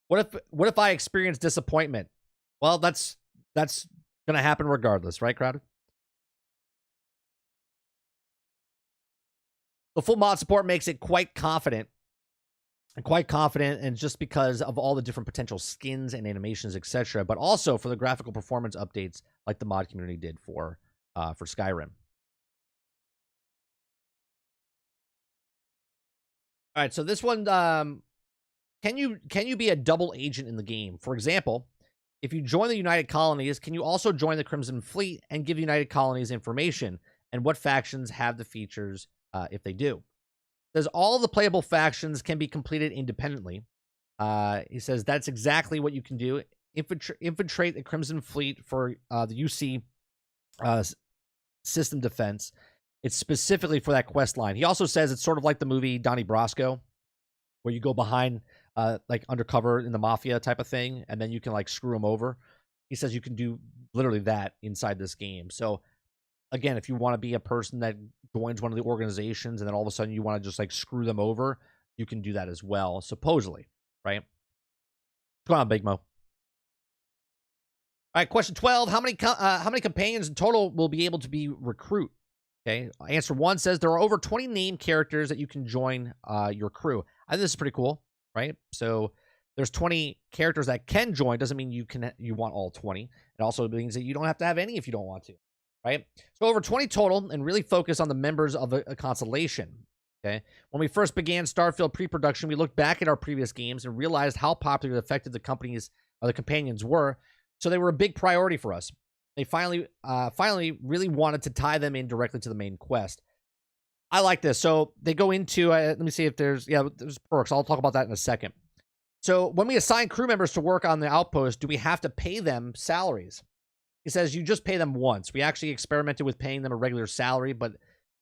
What if I experience disappointment? Well, that's gonna happen regardless, right, Crowded? The full mod support makes it quite confident. And just because of all the different potential skins and animations, etc., but also for the graphical performance updates like the mod community did for Skyrim. All right, so this one, can you be a double agent in the game? For example, if you join the United Colonies, can you also join the Crimson Fleet and give United Colonies information? And what factions have the features if they do? Says all the playable factions can be completed independently. He says that's exactly what you can do. Infiltrate the Crimson Fleet for the UC system defense. It's specifically for that quest line. He also says it's sort of like the movie Donnie Brasco, where you go behind, like undercover in the mafia type of thing, and then you can like screw them over. He says you can do literally that inside this game. So again, if you want to be a person that joins one of the organizations and then all of a sudden you want to just like screw them over, you can do that as well, supposedly, right? What's going on, Big Mo? All right, question 12. How many companions in total will be able to be recruit? Okay, answer 1 says there are over 20 named characters that you can join your crew. I think this is pretty cool, right? So there's 20 characters that can join. Doesn't mean you want all 20. It also means that you don't have to have any if you don't want to. Right? So over 20 total, and really focus on the members of a constellation. Okay. When we first began Starfield pre-production, we looked back at our previous games and realized how popular and effective the companies or the companions were. So they were a big priority for us. They finally really wanted to tie them in directly to the main quest. I like this. So they go into, let me see if there's perks. I'll talk about that in a second. So when we assign crew members to work on the outpost, do we have to pay them salaries? He says you just pay them once. We actually experimented with paying them a regular salary, but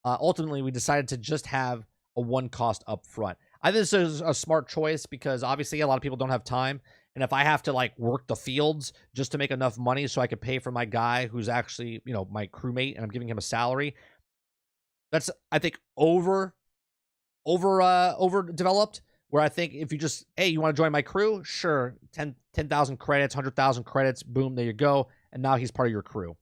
ultimately we decided to just have a one cost up front. I think this is a smart choice because obviously a lot of people don't have time. And if I have to like work the fields just to make enough money so I could pay for my guy who's actually, you know, my crewmate and I'm giving him a salary, that's, I think, overdeveloped. Where I think if you just, hey, you want to join my crew? Sure. 10,000 credits, 100,000 credits. Boom, there you go. And now he's part of your crew.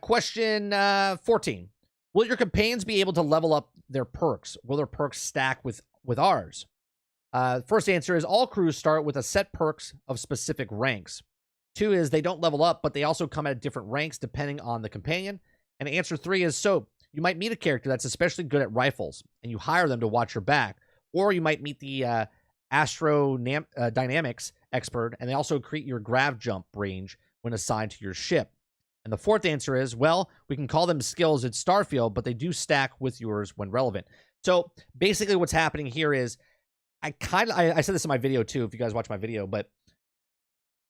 Question 14. Will your companions be able to level up their perks? Will their perks stack with ours? First answer is all crews start with a set perks of specific ranks. 2 is they don't level up, but they also come at different ranks depending on the companion. And answer 3 is so you might meet a character that's especially good at rifles, and you hire them to watch your back. Or you might meet the astrodynamics expert, and they also create your grav jump range when assigned to your ship. And the 4th answer is, well, we can call them skills at Starfield, but they do stack with yours when relevant. So basically what's happening here is, I said this in my video too, if you guys watch my video, but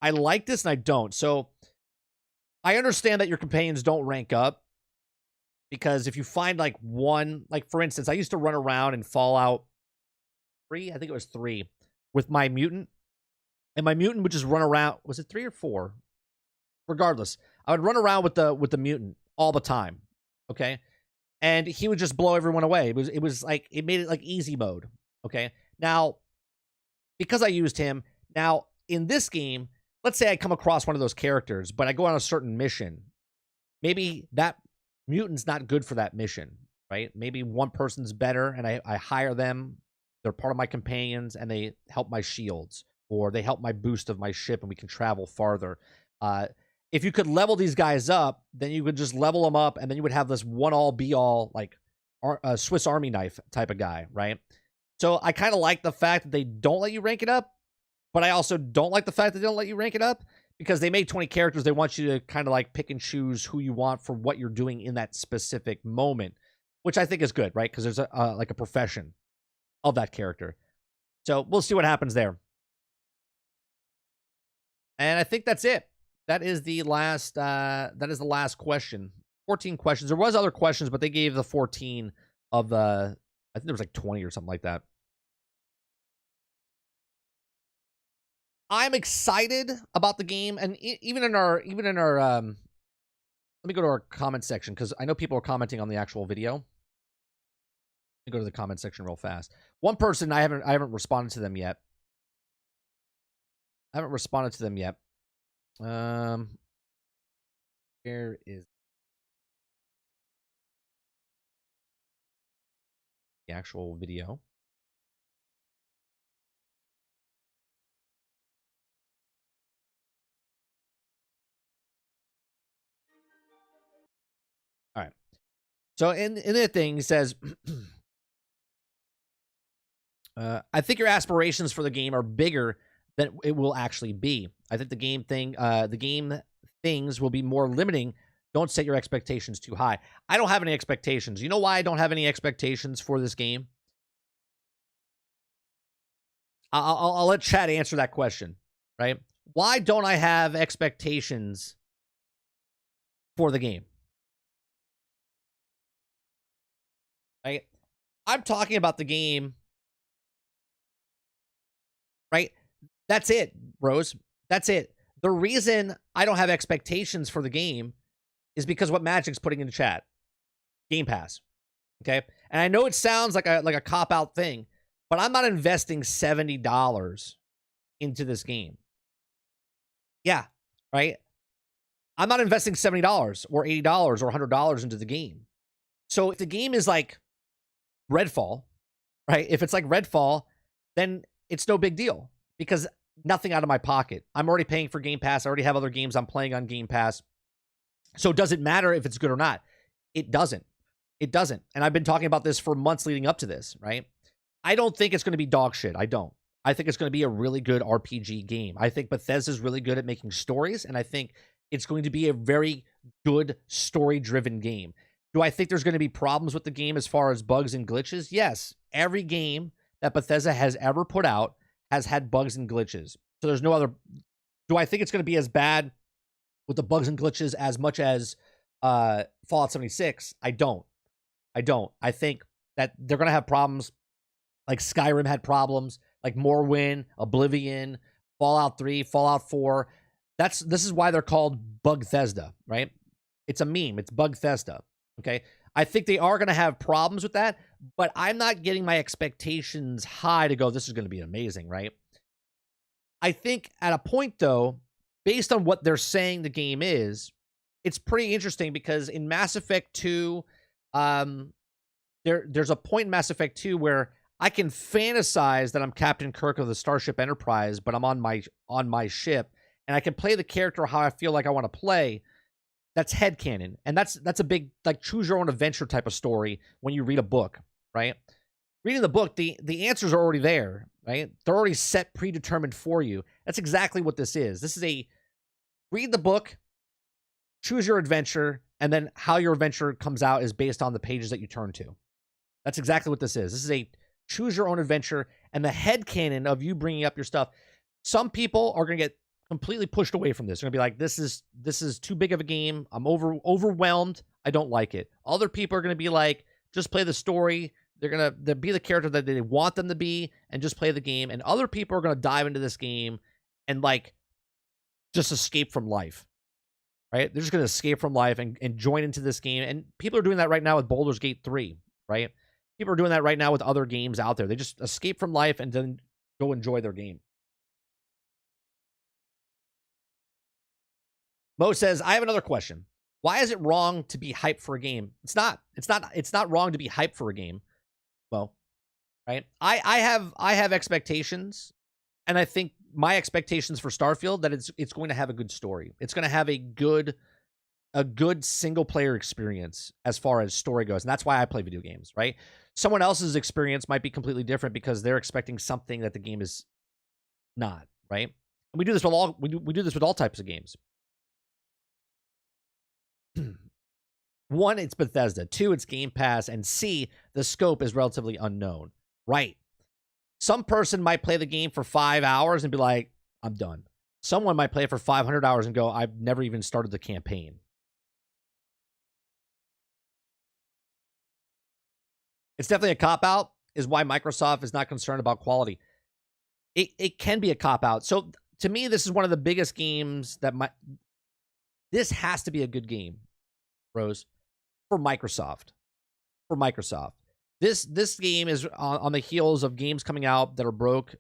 I like this and I don't. So I understand that your companions don't rank up, because if you find like one, like for instance, I used to run around in Fallout 3, I think it was 3, with my mutant, and my mutant would just run around. Was it 3 or 4? Regardless, I would run around with the mutant all the time. Okay, and he would just blow everyone away. It was like, it made it like easy mode. Okay, now because I used him, now in this game, let's say I come across one of those characters, but I go on a certain mission. Maybe that mutant's not good for that mission, right? Maybe one person's better, and I hire them. They're part of my companions, and they help my shields, or they help my boost of my ship, and we can travel farther. If you could level these guys up, then you could just level them up, and then you would have this one-all, be-all, like Swiss Army knife type of guy, right? So I kind of like the fact that they don't let you rank it up, but I also don't like the fact that they don't let you rank it up, because they made 20 characters. They want you to kind of like pick and choose who you want for what you're doing in that specific moment, which I think is good, right? Because there's like a profession of that character. So we'll see what happens there. And I think that's it. That is the last question. 14 questions. There was other questions, but they gave the 14 of the, I think there was like 20 or something like that. I'm excited about the game, and even in our let me go to our comment section, because I know people are commenting on the actual video. Let me go to the comment section real fast. One person, I haven't responded to them yet. Where is the actual video? All right. So in the thing, it says, I think your aspirations for the game are bigger than it will actually be. I think the game things will be more limiting. Don't set your expectations too high. I don't have any expectations. You know why I don't have any expectations for this game? I'll let chat answer that question, right? Why don't I have expectations for the game? Right? I'm talking about the game, right? That's it, Rose. That's it. The reason I don't have expectations for the game is because what Magic's putting in the chat. Game Pass. Okay? And I know it sounds like a cop-out thing, but I'm not investing $70 into this game. Yeah, right? I'm not investing $70 or $80 or $100 into the game. So if the game is like Redfall, right? If it's like Redfall, then it's no big deal, because nothing out of my pocket. I'm already paying for Game Pass. I already have other games I'm playing on Game Pass. So does it matter if it's good or not? It doesn't. It doesn't. And I've been talking about this for months leading up to this, right? I don't think it's going to be dog shit. I don't. I think it's going to be a really good RPG game. I think Bethesda's really good at making stories, and I think it's going to be a very good story-driven game. Do I think there's going to be problems with the game as far as bugs and glitches? Yes. Every game that Bethesda has ever put out has had bugs and glitches. So there's no other... Do I think it's going to be as bad with the bugs and glitches as much as Fallout 76? I don't. I think that they're going to have problems like Skyrim had problems, like Morrowind, Oblivion, Fallout 3, Fallout 4. This is why they're called Bugthesda, right? It's a meme. It's Bugthesda. Okay, I think they are going to have problems with that, but I'm not getting my expectations high to go, this is going to be amazing, right? I think at a point, though, based on what they're saying the game is, it's pretty interesting, because in Mass Effect 2, there's a point in Mass Effect 2 where I can fantasize that I'm Captain Kirk of the Starship Enterprise, but I'm on my ship, and I can play the character how I feel like I want to play. That's headcanon. And that's a big, like, choose your own adventure type of story when you read a book, right? Reading the book, the answers are already there, right? They're already set, predetermined for you. That's exactly what this is. This is a read the book, choose your adventure, and then how your adventure comes out is based on the pages that you turn to. That's exactly what this is. This is a choose your own adventure, and the headcanon of you bringing up your stuff. Some people are going to get completely pushed away from this. They're gonna be like, this is too big of a game. I'm overwhelmed. I don't like it. Other people are gonna be like, just play the story. They're gonna be the character that they want them to be and just play the game. And other people are gonna dive into this game and like just escape from life. Right? They're just gonna escape from life and join into this game. And people are doing that right now with Baldur's Gate 3, right? People are doing that right now with other games out there. They just escape from life and then go enjoy their game. Mo says, I have another question. Why is it wrong to be hyped for a game? It's not. It's not wrong to be hyped for a game. Well, right? I have expectations, and I think my expectations for Starfield that it's going to have a good story. It's going to have a good single player experience as far as story goes, and that's why I play video games, right? Someone else's experience might be completely different because they're expecting something that the game is not, right? And we do this with all we do this with all types of games. 1, it's Bethesda. 2, it's Game Pass. And C, the scope is relatively unknown. Right. Some person might play the game for 5 hours and be like, I'm done. Someone might play it for 500 hours and go, I've never even started the campaign. It's definitely a cop-out, is why Microsoft is not concerned about quality. It can be a cop-out. So, to me, this is one of the biggest games that this has to be a good game, Rose, for Microsoft. For Microsoft. This game is on the heels of games coming out that are broke,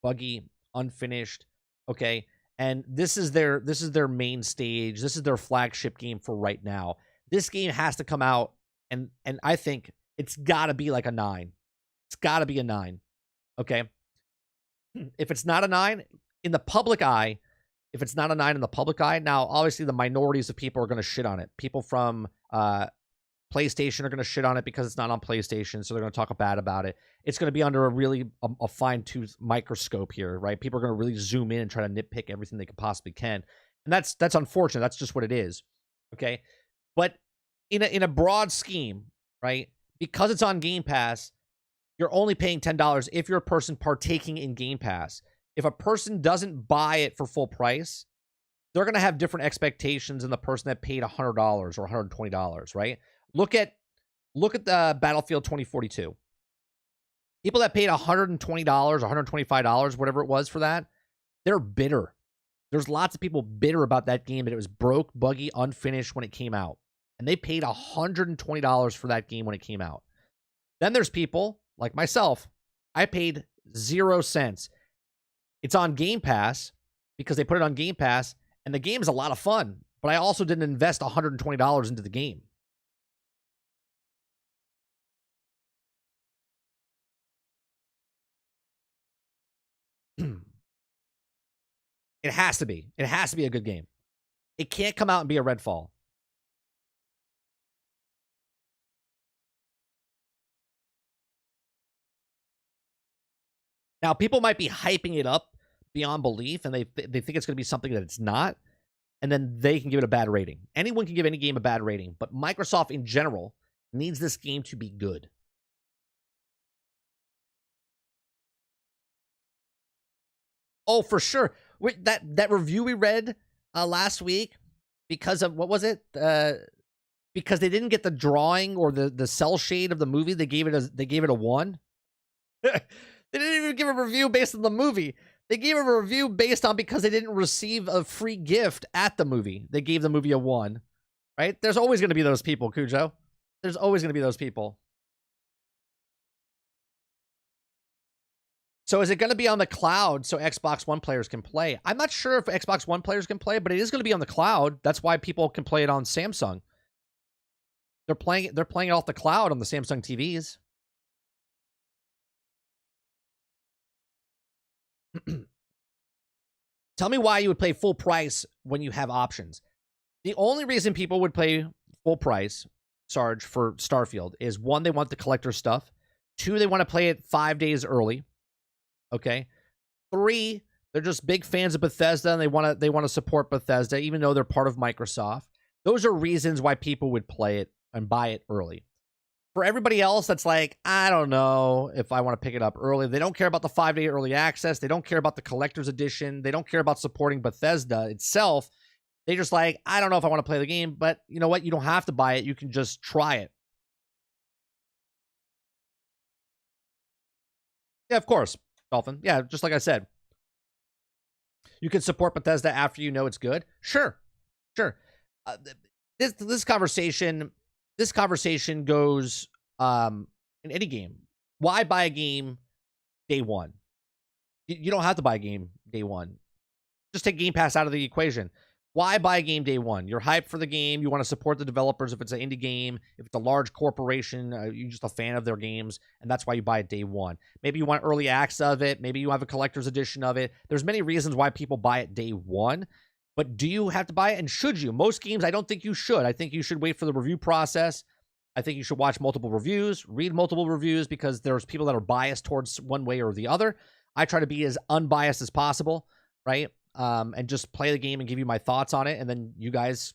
buggy, unfinished, okay? And this is their main stage. This is their flagship game for right now. This game has to come out, and I think it's got to be like a 9. It's got to be a 9, okay? If it's not a 9, in the public eye, if it's not a 9 in the public eye, now, obviously, the minorities of people are going to shit on it. People from PlayStation are going to shit on it because it's not on PlayStation, so they're going to talk bad about it. It's going to be under a really a fine-tooth microscope here, right? People are going to really zoom in and try to nitpick everything they can possibly can. And that's unfortunate. That's just what it is, okay? But in a broad scheme, right, because it's on Game Pass, you're only paying $10 if you're a person partaking in Game Pass. If a person doesn't buy it for full price, they're going to have different expectations than the person that paid $100 or $120, right? Look at the Battlefield 2042. People that paid $120, $125, whatever it was for that, they're bitter. There's lots of people bitter about that game, that it was broke, buggy, unfinished when it came out. And they paid $120 for that game when it came out. Then there's people like myself. I paid 0 cents. It's on Game Pass because they put it on Game Pass, and the game is a lot of fun, but I also didn't invest $120 into the game. It has to be. It has to be a good game. It can't come out and be a Redfall. Now, people might be hyping it up beyond belief, and they think it's going to be something that it's not, and then they can give it a bad rating. Anyone can give any game a bad rating, but Microsoft in general needs this game to be good. Oh, for sure. That review we read last week, because of, what was it? Because they didn't get the drawing or the cell shade of the movie, they gave it a 1. They didn't even give a review based on the movie. They gave a review based on because they didn't receive a free gift at the movie. They gave the movie a 1. Right? There's always going to be those people, Cujo. There's always going to be those people. So is it going to be on the cloud so Xbox One players can play? I'm not sure if Xbox One players can play, but it is going to be on the cloud. That's why people can play it on Samsung. They're playing it off the cloud on the Samsung TVs. Tell me why you would pay full price when you have options. The only reason people would pay full price, Sarge, for Starfield is 1, they want the collector stuff. 2, they want to play it 5 days early. Okay. 3, they're just big fans of Bethesda and they want to support Bethesda even though they're part of Microsoft. Those are reasons why people would play it and buy it early. For everybody else that's like, I don't know if I want to pick it up early. They don't care about the 5-day early access. They don't care about the collector's edition. They don't care about supporting Bethesda itself. They just like, I don't know if I want to play the game, but you know what? You don't have to buy it. You can just try it. Yeah, of course, Dolphin. Yeah, just like I said. You can support Bethesda after you know it's good. Sure. This conversation goes in any game. Why buy a game day one? You don't have to buy a game day one. Just take Game Pass out of the equation. Why buy a game day one? You're hyped for the game. You want to support the developers if it's an indie game. If it's a large corporation, you're just a fan of their games, and that's why you buy it day one. Maybe you want early access of it. Maybe you have a collector's edition of it. There's many reasons why people buy it day one, but do you have to buy it, and should you? Most games, I don't think you should. I think you should wait for the review process. I think you should watch multiple reviews, read multiple reviews, because there's people that are biased towards one way or the other. I try to be as unbiased as possible, right? And just play the game and give you my thoughts on it, and then you guys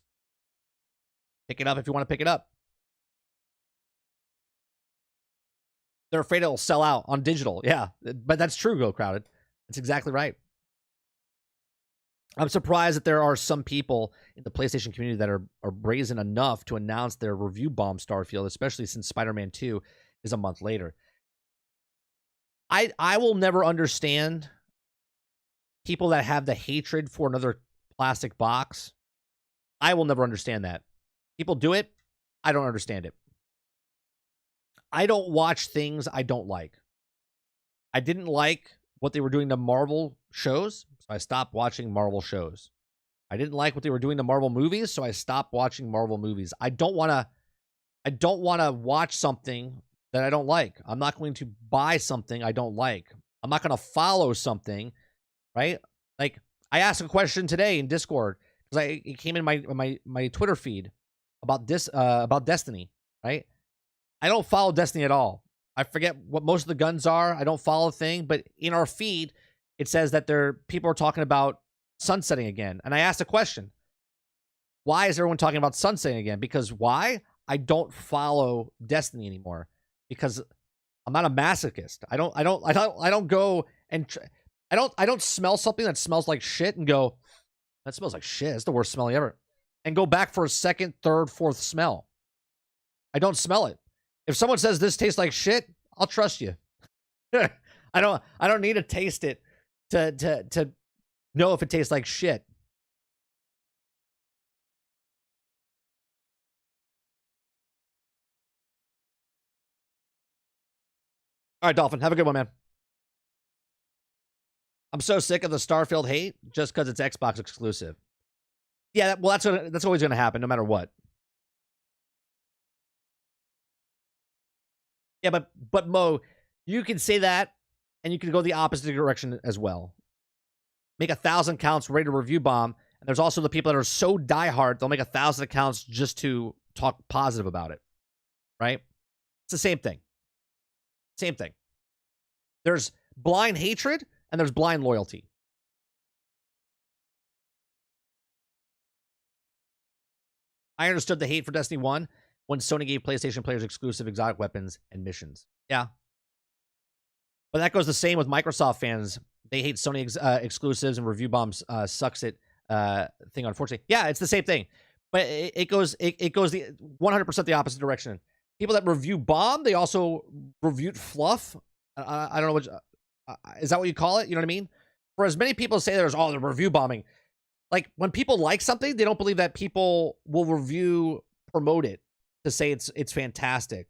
pick it up if you want to pick it up. They're afraid it'll sell out on digital. Yeah, but that's true, Go Crowded. That's exactly right. I'm surprised that there are some people in the PlayStation community that are brazen enough to announce their review bomb Starfield, especially since Spider-Man 2 is a month later. I will never understand people that have the hatred for another plastic box. I will never understand that. People do it. I don't understand it. I don't watch things I don't like. I didn't like what they were doing to Marvel shows, so I stopped watching Marvel shows. I didn't like what they were doing to Marvel movies, so I stopped watching Marvel movies. I don't want to watch something that I don't like. I'm not going to buy something I don't like. I'm not going to follow something, right? Like, I asked a question today in Discord because it came in my Twitter feed about Destiny, right? I don't follow Destiny at all. I forget what most of the guns are. I don't follow a thing, but in our feed, it says that people are talking about sunsetting again. And I asked a question. Why is everyone talking about sunsetting again? Because why? I don't follow Destiny anymore because I'm not a masochist. I don't go and I don't smell something that smells like shit and go, that smells like shit. It's the worst smelling ever. And go back for a second, third, fourth smell. I don't smell it. If someone says this tastes like shit, I'll trust you. I don't need to taste it to know if it tastes like shit. All right, Dolphin, have a good one, man. I'm so sick of the Starfield hate just because it's Xbox exclusive. Yeah, well, that's always going to happen no matter what. Yeah, but Mo, you can say that, and you can go the opposite direction as well. Make 1,000 accounts ready to review bomb, and there's also the people that are so diehard they'll make 1,000 accounts just to talk positive about it, right? It's the same thing. Same thing. There's blind hatred, and there's blind loyalty. I understood the hate for Destiny 1 when Sony gave PlayStation players exclusive exotic weapons and missions. Yeah. But that goes the same with Microsoft fans. They hate Sony exclusives, and review bombs sucks it thing, unfortunately. Yeah, it's the same thing. But it goes the 100% the opposite direction. People that review bomb, they also reviewed fluff. I don't know what is that what you call it? You know what I mean? For as many people say there's the review bombing. Like, when people like something, they don't believe that people will promote it to say it's fantastic.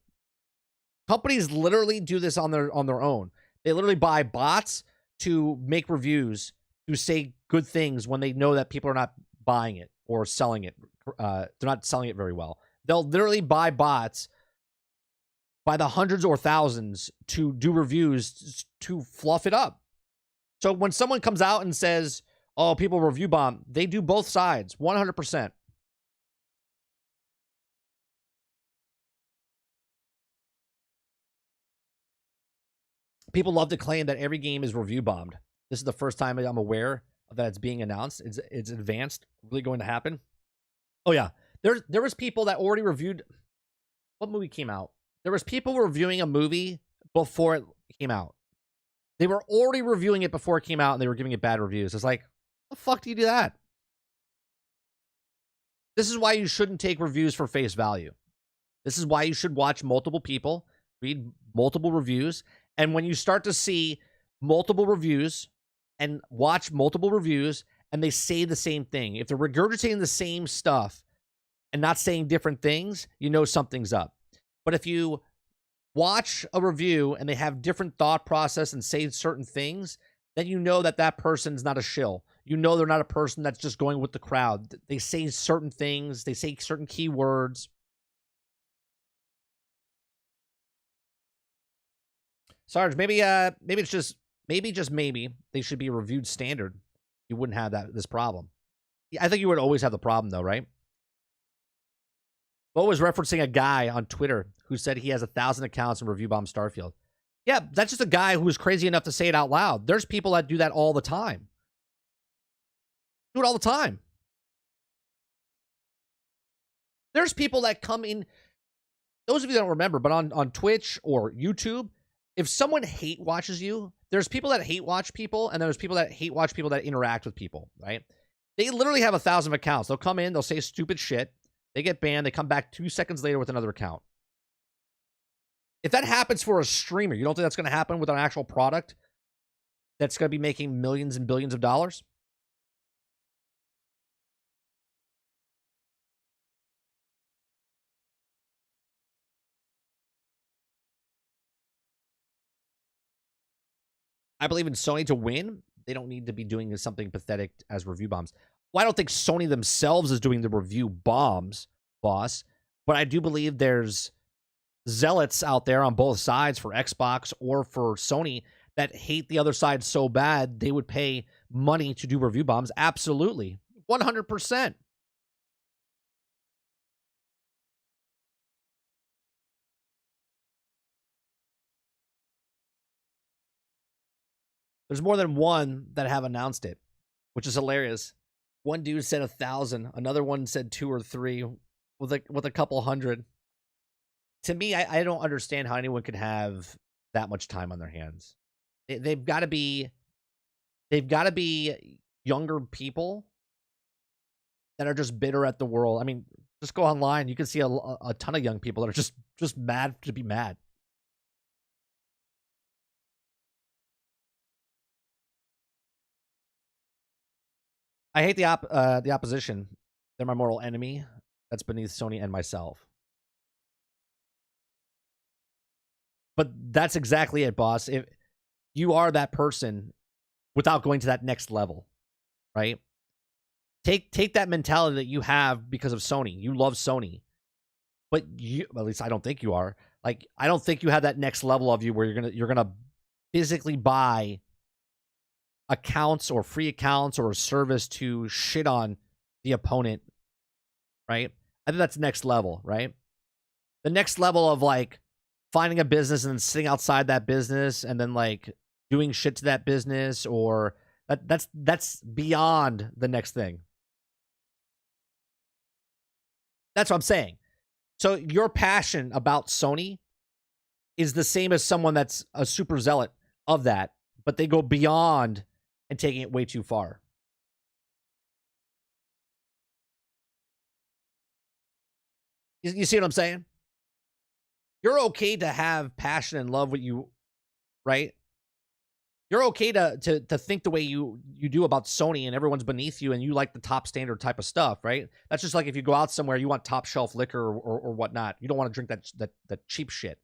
Companies literally do this on their own. They literally buy bots to make reviews to say good things when they know that people are not buying it or selling it. They're not selling it very well. They'll literally buy bots by the hundreds or thousands to do reviews to fluff it up. So when someone comes out and says, oh, people review bomb, they do both sides, 100%. People love to claim that every game is review bombed. This is the first time I'm aware that it's being announced. It's advanced, really going to happen. Oh yeah, there was people that already reviewed. What movie came out There was people reviewing a movie before it came out. They were already reviewing it before it came out, and they were giving it bad reviews. It's like, the fuck do you do that? This is why you shouldn't take reviews for face value. This is why you should watch multiple people, read multiple reviews, and when you start to see multiple reviews and watch multiple reviews and they say the same thing, if they're regurgitating the same stuff and not saying different things, you know something's up. But if you watch a review and they have different thought process and say certain things, then you know that that person's not a shill. You know they're not a person that's just going with the crowd. They say certain things. They say certain keywords. Sarge, maybe just maybe they should be reviewed standard. You wouldn't have this problem. I think you would always have the problem though, right? Bo was referencing a guy on Twitter who said he has 1,000 accounts and review bomb Starfield. Yeah, that's just a guy who was crazy enough to say it out loud. There's people that do that all the time. Do it all the time. There's people that come in. Those of you that don't remember, but on Twitch or YouTube, if someone hate watches you, there's people that hate watch people, and there's people that hate watch people that interact with people, right? They literally have 1,000 accounts. They'll come in, they'll say stupid shit. They get banned. They come back 2 seconds later with another account. If that happens for a streamer, you don't think that's going to happen with an actual product that's going to be making millions and billions of dollars? I believe in Sony to win. They don't need to be doing something pathetic as review bombs. Well, I don't think Sony themselves is doing the review bombs, boss. But I do believe there's zealots out there on both sides for Xbox or for Sony that hate the other side so bad they would pay money to do review bombs. Absolutely. 100%. There's more than one that have announced it, which is hilarious. One dude said 1,000. Another one said 2 or 3 with a couple hundred. To me, I don't understand how anyone could have that much time on their hands. They've got to be younger people that are just bitter at the world. I mean, just go online. You can see a ton of young people that are just mad to be mad. I hate the opposition. They're my mortal enemy. That's beneath Sony and myself. But that's exactly it, boss. If you are that person without going to that next level, right? Take that mentality that you have because of Sony. You love Sony. But you, at least I don't think you are. Like, I don't think you have that next level of you where you're gonna physically buy accounts or free accounts or a service to shit on the opponent, right? I think that's next level, right? The next level of like finding a business and then sitting outside that business and then like doing shit to that business, or that's beyond the next thing. That's what I'm saying. So your passion about Sony is the same as someone that's a super zealot of that, but they go beyond and taking it way too far. You see what I'm saying? You're okay to have passion and love what you, right? You're okay to think the way you do about Sony and everyone's beneath you and you like the top standard type of stuff, right? That's just like if you go out somewhere, you want top shelf liquor or whatnot. You don't want to drink that cheap shit,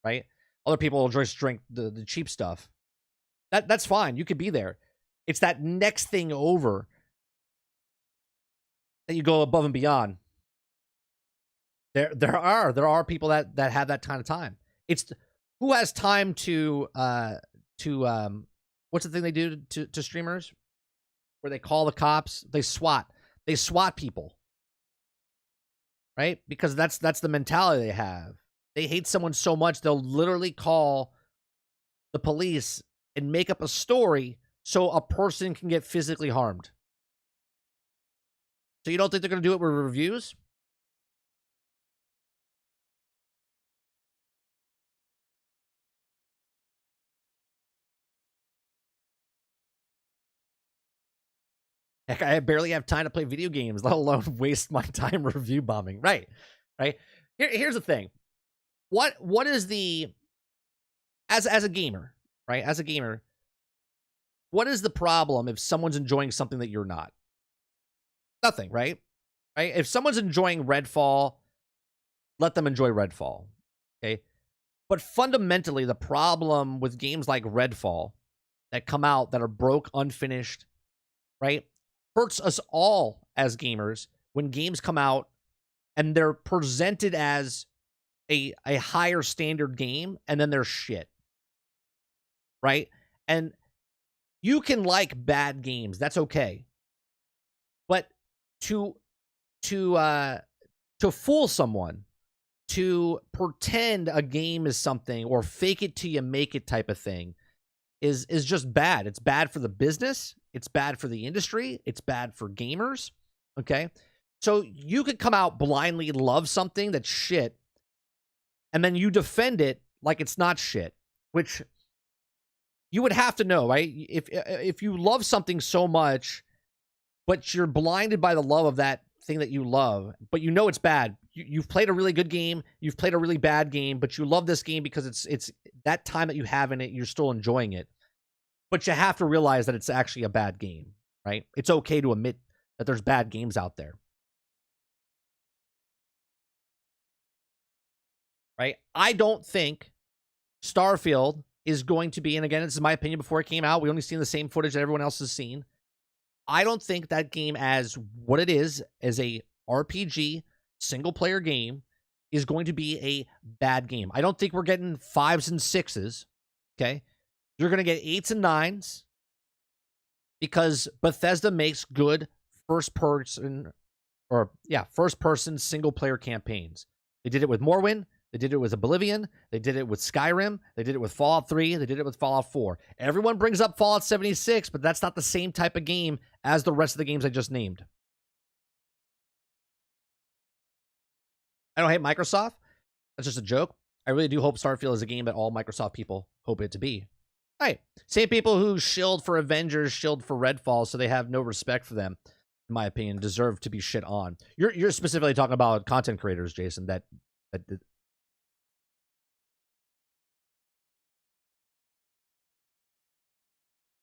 right? Other people will just drink the cheap stuff. That's fine. You could be there. It's that next thing over that you go above and beyond. There are people that have that kind of time. It's who has time to what's the thing they do to streamers where they call the cops? They SWAT people, right? Because that's the mentality they have. They hate someone so much they'll literally call the police and make up a story so a person can get physically harmed. So you don't think they're going to do it with reviews? Heck, I barely have time to play video games, let alone waste my time review bombing. Right. Right. Here's the thing. What is the as a gamer, right? As a gamer, what is the problem if someone's enjoying something that you're not? Nothing, right? Right? If someone's enjoying Redfall, let them enjoy Redfall. Okay. But fundamentally, the problem with games like Redfall that come out that are broke, unfinished, right, hurts us all as gamers when games come out and they're presented as a higher standard game and then they're shit. Right? And you can like bad games. That's okay. But to fool someone, to pretend a game is something or fake it till you make it type of thing is just bad. It's bad for the business. It's bad for the industry. It's bad for gamers. Okay? So you could come out blindly love something that's shit and then you defend it like it's not shit, which you would have to know, right? If you love something so much, but you're blinded by the love of that thing that you love, but you know it's bad. You've played a really good game, you've played a really bad game, but you love this game because it's that time that you have in it, you're still enjoying it. But you have to realize that it's actually a bad game, right? It's okay to admit that there's bad games out there. Right? I don't think Starfield is going to be, and again, this is my opinion before it came out. We only seen the same footage that everyone else has seen. I don't think that game as what it is, as a RPG single-player game, is going to be a bad game. I don't think we're getting 5s and 6s, okay? You're going to get 8s and 9s because Bethesda makes good first-person single-player campaigns. They did it with Morrowind. They did it with Oblivion. They did it with Skyrim. They did it with Fallout 3. They did it with Fallout 4. Everyone brings up Fallout 76, but that's not the same type of game as the rest of the games I just named. I don't hate Microsoft. That's just a joke. I really do hope Starfield is a game that all Microsoft people hope it to be. Right. Same people who shilled for Avengers, shilled for Redfall, so they have no respect for them, in my opinion, deserve to be shit on. You're specifically talking about content creators, Jason, that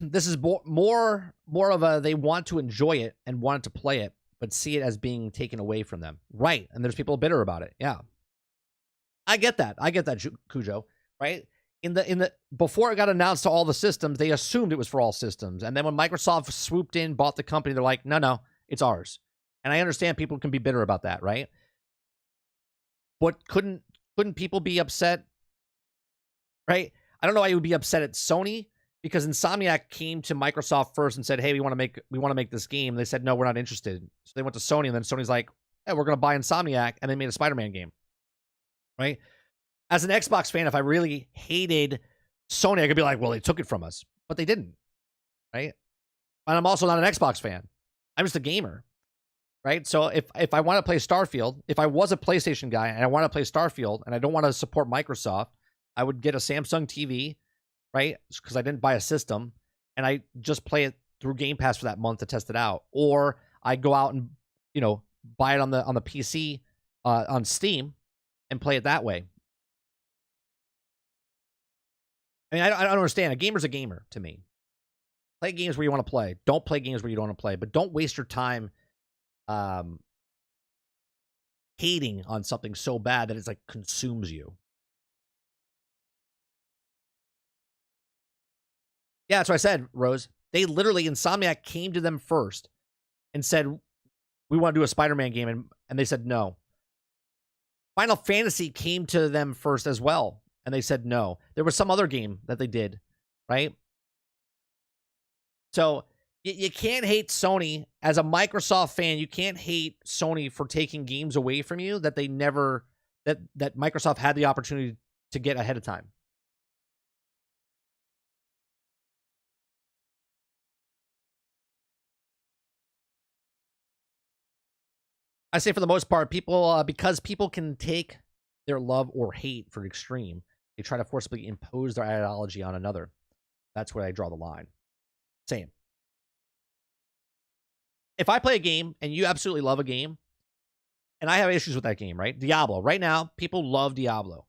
this is more of a they want to enjoy it and want to play it, but see it as being taken away from them. Right. And there's people bitter about it. Yeah. I get that. Cujo. Right? In the before it got announced to all the systems, they assumed it was for all systems. And then when Microsoft swooped in, bought the company, they're like, no, it's ours. And I understand people can be bitter about that, right? But couldn't people be upset? Right? I don't know why you would be upset at Sony, because Insomniac came to Microsoft first and said, "Hey, we want to make this game." And they said, "No, we're not interested." So they went to Sony, and then Sony's like, "Hey, we're going to buy Insomniac," and they made a Spider-Man game. Right? As an Xbox fan, if I really hated Sony, I could be like, "Well, they took it from us," but they didn't. Right? And I'm also not an Xbox fan. I'm just a gamer. Right? So if I want to play Starfield, if I was a PlayStation guy and I want to play Starfield and I don't want to support Microsoft, I would get a Samsung TV. Right? Because I didn't buy a system, and I just play it through Game Pass for that month to test it out. Or I go out and, buy it on the PC on Steam and play it that way. I mean, I don't understand. A gamer's a gamer to me. Play games where you want to play. Don't play games where you don't want to play. But don't waste your time hating on something so bad that it's like consumes you. Yeah, that's what I said, Rose. They literally, Insomniac came to them first and said, "We want to do a Spider-Man game," and they said no. Final Fantasy came to them first as well, and they said no. There was some other game that they did, right? So you can't hate Sony. As a Microsoft fan, you can't hate Sony for taking games away from you that they never, that Microsoft had the opportunity to get ahead of time. I say for the most part, people, because people can take their love or hate for extreme, they try to forcibly impose their ideology on another. That's where I draw the line. Same. if I play a game and you absolutely love a game, and I have issues with that game, right? Diablo. Right now, people love Diablo.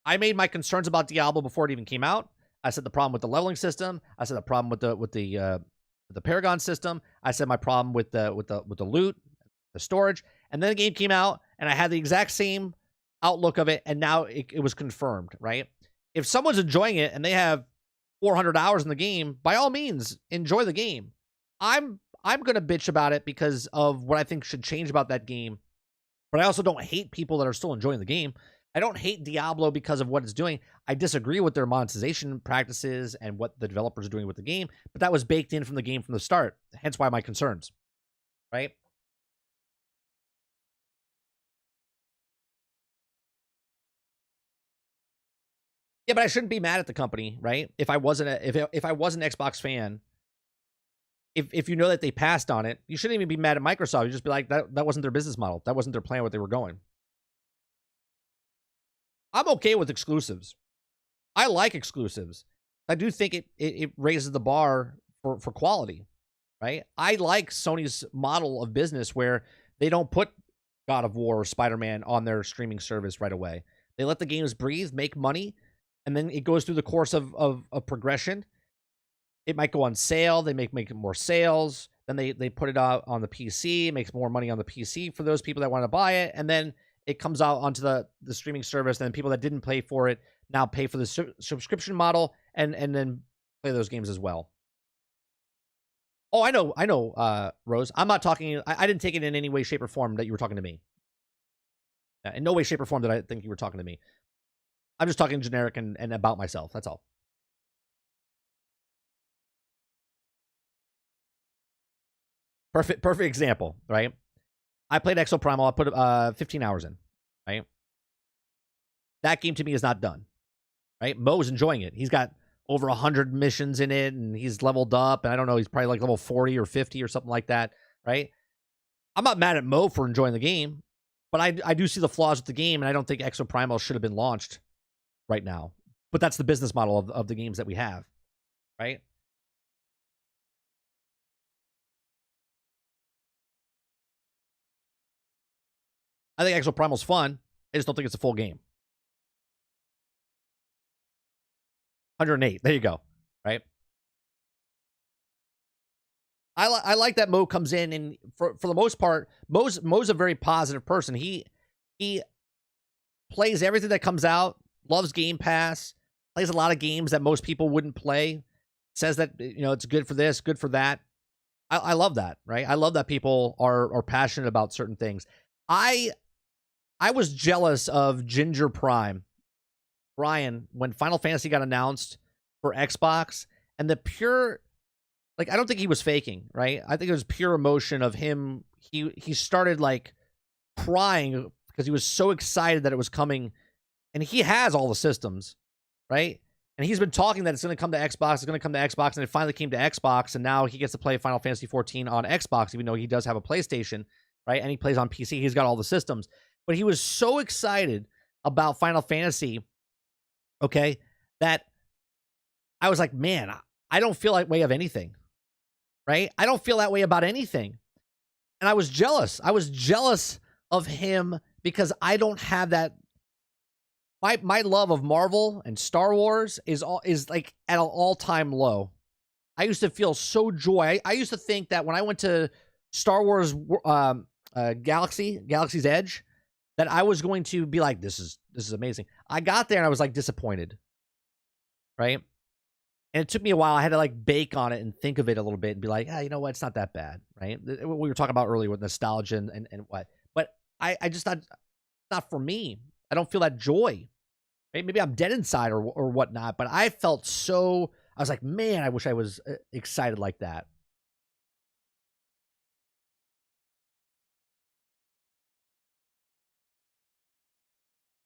I made my concerns about Diablo before it even came out. I said the problem with the leveling system. I said the problem with the Paragon system. I said my problem with the loot, the storage. And then the game came out, and I had the exact same outlook of it, and now it was confirmed, right? If someone's enjoying it and they have 400 hours in the game, by all means, enjoy the game. I'm gonna bitch about it because of what I think should change about that game. But I also don't hate people that are still enjoying the game. I don't hate Diablo because of what it's doing. I disagree with their monetization practices and what the developers are doing with the game, but that was baked in from the game from the start. Hence why my concerns, right? Yeah, but I shouldn't be mad at the company, right? If I wasn't if I was an Xbox fan, if you know that they passed on it, you shouldn't even be mad at Microsoft. You just be like, that wasn't their business model. That wasn't their plan, what they were going. I'm okay with exclusives. I like exclusives. I do think it raises the bar for quality, right? I like Sony's model of business where they don't put God of War or Spider-Man on their streaming service right away. They let the games breathe, make money, and then it goes through the course of progression. It might go on sale. They make more sales. Then they put it out on the PC. It makes more money on the PC for those people that want to buy it. And then it comes out onto the streaming service. And then people that didn't pay for it now pay for the subscription model and then play those games as well. Oh, I know, Rose. I'm not talking. I didn't take it in any way, shape, or form that you were talking to me. In no way, shape, or form did I think you were talking to me. I'm just talking generic and about myself. That's all. Perfect example, right? I played Exoprimal. I put 15 hours in, right? That game to me is not done, right? Mo's enjoying it. He's got over 100 missions in it, and he's leveled up, and I don't know, he's probably like level 40 or 50 or something like that, right? I'm not mad at Mo for enjoying the game, but I do see the flaws with the game, and I don't think Exoprimal should have been launched right now. But that's the business model of the games that we have, right? I think Exoprimal's fun. I just don't think it's a full game. 108. There you go. Right. I like that Mo comes in, and for the most part, Mo's a very positive person. He plays everything that comes out, loves Game Pass, plays a lot of games that most people wouldn't play, says that, you know, it's good for this, good for that. I love that, right? I love that people are passionate about certain things. I was jealous of Ginger Prime, Brian, when Final Fantasy got announced for Xbox, and the pure, like, I don't think he was faking, right? I think it was pure emotion of him. He started like crying because he was so excited that it was coming, and he has all the systems, right? And he's been talking that it's going to come to Xbox, it's going to come to Xbox, and it finally came to Xbox, and now he gets to play Final Fantasy 14 on Xbox, even though he does have a PlayStation, right? And he plays on PC. He's got all the systems. But he was so excited about Final Fantasy, okay, that I was like, man, I don't feel that way of anything, right? I don't feel that way about anything. And I was jealous. I was jealous of him because I don't have that. My love of Marvel and Star Wars is like at an all-time low. I used to feel so joy. I used to think that when I went to Star Wars Galaxy's Edge, that I was going to be like, this is amazing. I got there and I was like disappointed, right? And it took me a while. I had to like bake on it and think of it a little bit and be like, you know what? It's not that bad, right? What we were talking about earlier with nostalgia and what. But I just thought, not for me. I don't feel that joy. Right? Maybe I'm dead inside or whatnot. But I felt so, I was like, man, I wish I was excited like that.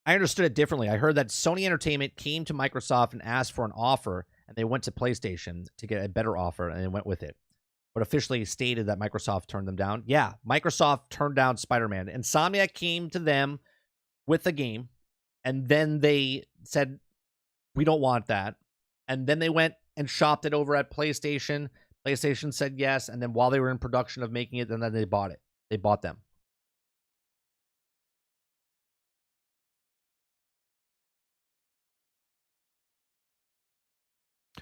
I understood it differently. I heard that Sony Entertainment came to Microsoft and asked for an offer, and they went to PlayStation to get a better offer, and they went with it. But officially stated that Microsoft turned them down. Yeah, Microsoft turned down Spider-Man. Insomniac came to them with the game, and then they said, we don't want that. And then they went and shopped it over at PlayStation. PlayStation said yes, and then while they were in production of making it, then they bought it. They bought them.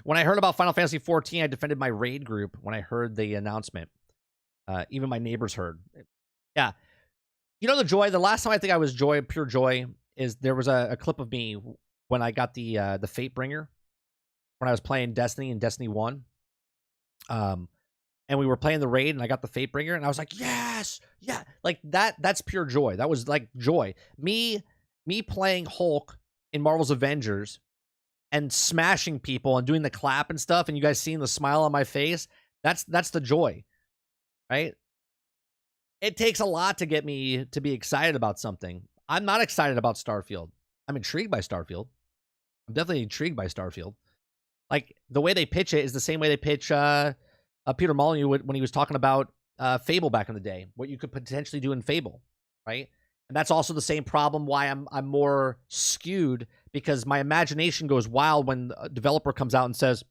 When I heard about Final Fantasy XIV, I defended my raid group when I heard the announcement. Even my neighbors heard. Yeah. You know the joy? The last time I think I was pure joy, is there was a clip of me when I got the Fatebringer, when I was playing Destiny and Destiny 1. And we were playing the raid, and I got the Fatebringer, and I was like, yes, yeah, like that's pure joy. That was like joy. Me playing Hulk in Marvel's Avengers and smashing people and doing the clap and stuff, and you guys seeing the smile on my face. That's the joy, right? It takes a lot to get me to be excited about something. I'm not excited about Starfield. I'm intrigued by Starfield. I'm definitely intrigued by Starfield. Like, the way they pitch it is the same way they pitch Peter Molyneux when he was talking about Fable back in the day, what you could potentially do in Fable, right? And that's also the same problem why I'm more skewed, because my imagination goes wild when a developer comes out and says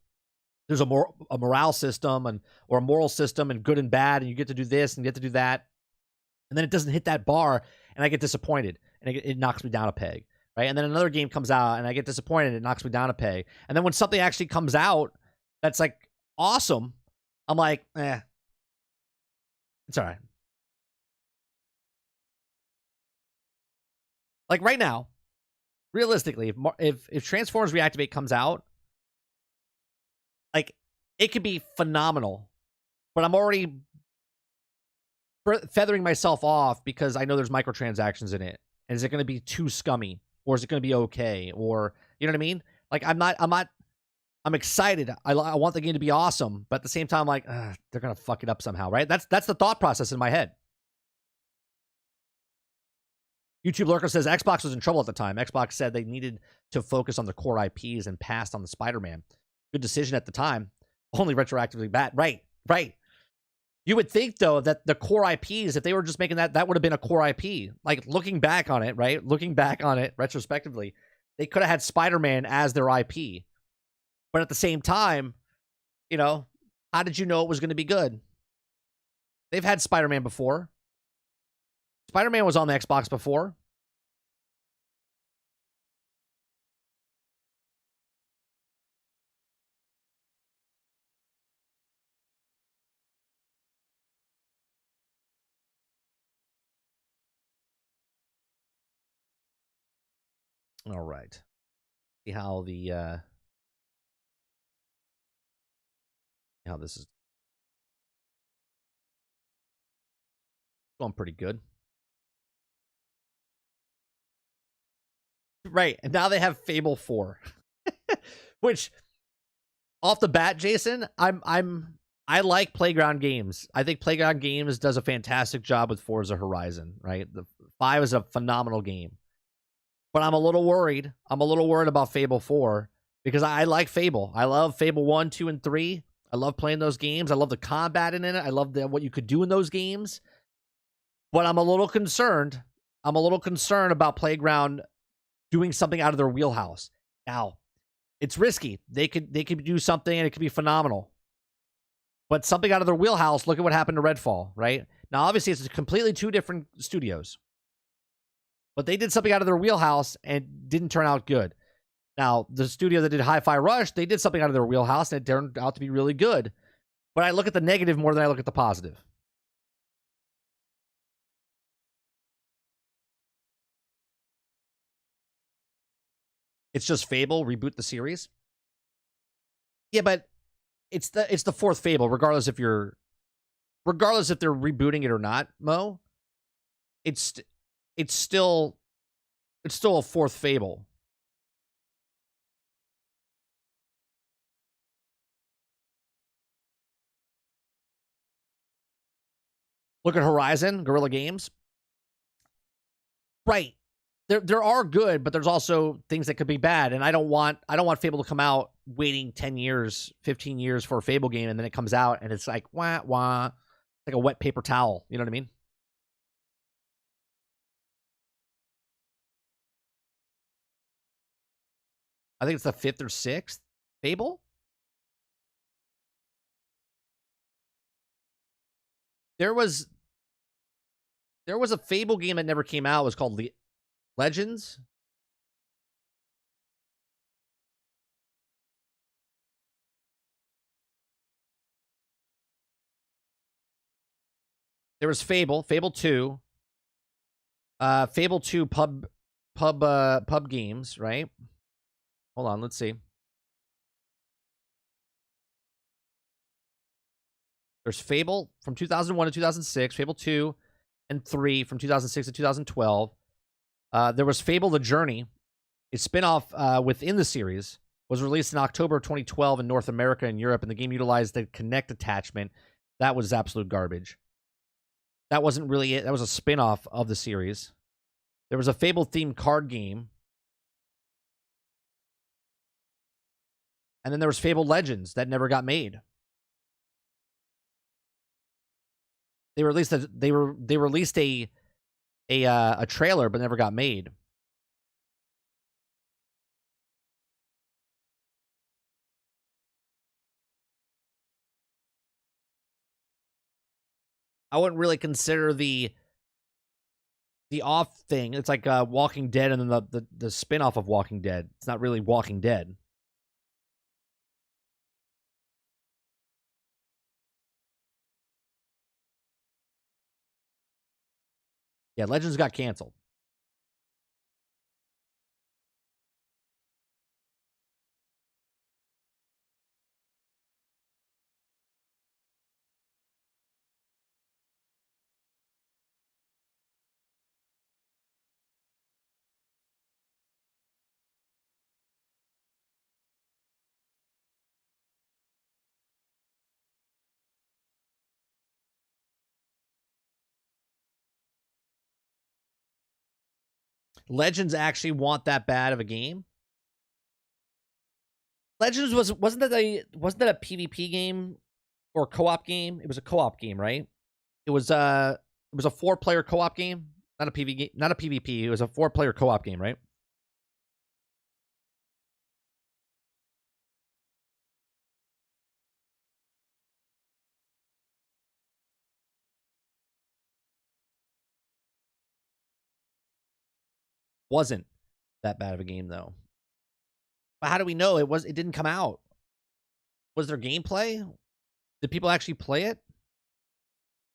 there's a morale system or a moral system and good and bad, and you get to do this and you get to do that, and then it doesn't hit that bar, and I get disappointed, and it knocks me down a peg, right? And then another game comes out, and I get disappointed, and it knocks me down a peg. And then when something actually comes out that's like awesome, I'm like, it's all right. Like right now, realistically, if Transformers Reactivate comes out, like, it could be phenomenal, but I'm already feathering myself off because I know there's microtransactions in it. And is it going to be too scummy, or is it going to be okay? Or, you know what I mean? Like, I'm excited. I want the game to be awesome, but at the same time, like, they're going to fuck it up somehow, right? That's the thought process in my head. YouTube Lurker says Xbox was in trouble at the time. Xbox said they needed to focus on the core IPs and passed on the Spider-Man. Good decision at the time. Only retroactively bad. Right. You would think, though, that the core IPs, if they were just making that would have been a core IP. Like, looking back on it, right? Looking back on it retrospectively, they could have had Spider-Man as their IP. But at the same time, you know, how did you know it was going to be good? They've had Spider-Man before. Spider-Man was on the Xbox before. All right. See how how this is going. Pretty good. Right. And now they have Fable 4. Which, off the bat, Jason, I like Playground Games. I think Playground Games does a fantastic job with Forza Horizon, right? The 5 is a phenomenal game. But I'm a little worried. I'm a little worried about Fable 4, because I like Fable. I love Fable 1, 2, and 3. I love playing those games. I love the combat in it. I love what you could do in those games. But I'm a little concerned. I'm a little concerned about Playground doing something out of their wheelhouse. Now, it's risky. They could do something and it could be phenomenal. But something out of their wheelhouse, look at what happened to Redfall, right? Now, obviously, it's completely two different studios. But they did something out of their wheelhouse and didn't turn out good. Now, the studio that did Hi-Fi Rush, they did something out of their wheelhouse and it turned out to be really good. But I look at the negative more than I look at the positive. It's just Fable, reboot the series. Yeah, but it's the fourth Fable, regardless if they're rebooting it or not, Mo. It's still a fourth Fable. Look at Horizon, Guerrilla Games. Right. There are good, but there's also things that could be bad, and I don't want Fable to come out waiting 10 years, 15 years for a Fable game, and then it comes out and it's like wah wah, like a wet paper towel. You know what I mean? I think it's the 5th or 6th Fable. There was a Fable game that never came out. It was called Legends. There was Fable 2, Fable 2 pub games, right? Hold on, let's see. There's Fable from 2001 to 2006, Fable 2 and 3 from 2006 to 2012. There was Fable The Journey, a spin-off within the series, was released in October of 2012 in North America and Europe, and the game utilized the Kinect attachment. That was absolute garbage. That wasn't really it. That was a spin-off of the series. There was a Fable-themed card game. And then there was Fable Legends that never got made. They released a trailer but never got made. I wouldn't really consider the off thing. It's like Walking Dead and then the spin-off of Walking Dead. It's not really Walking Dead. Yeah, Legends got canceled. Legends actually want that bad of a game? Legends wasn't that a PvP game or co-op game? It was a co-op game, right? It was a 4-player co-op game, not a PvP. It was a 4-player co-op game, right? Wasn't that bad of a game though. But how do we know it didn't come out? Was there gameplay? Did people actually play it?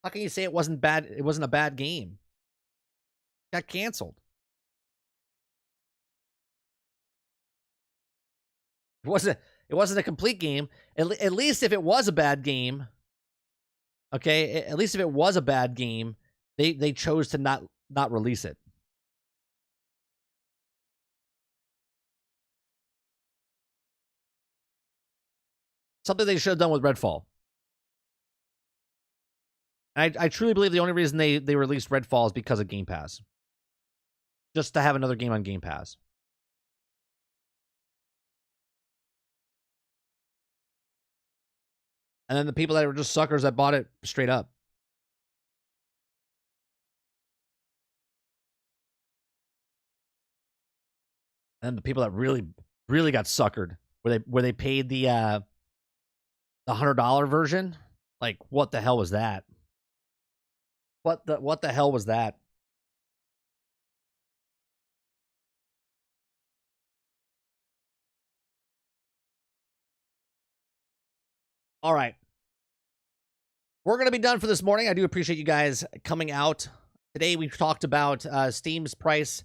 How can you say it wasn't bad? It wasn't a bad game. It got canceled. It wasn't a complete game. At least if it was a bad game, okay, at least if it was a bad game, they chose to not release it. Something they should have done with Redfall. I truly believe the only reason they released Redfall is because of Game Pass. Just to have another game on Game Pass. And then the people that were just suckers that bought it straight up. And the people that really got suckered, where they paid the $100 version. Like, what the hell was that? What the hell was that? All right. We're going to be done for this morning. I do appreciate you guys coming out. Today we've talked about Steam's price,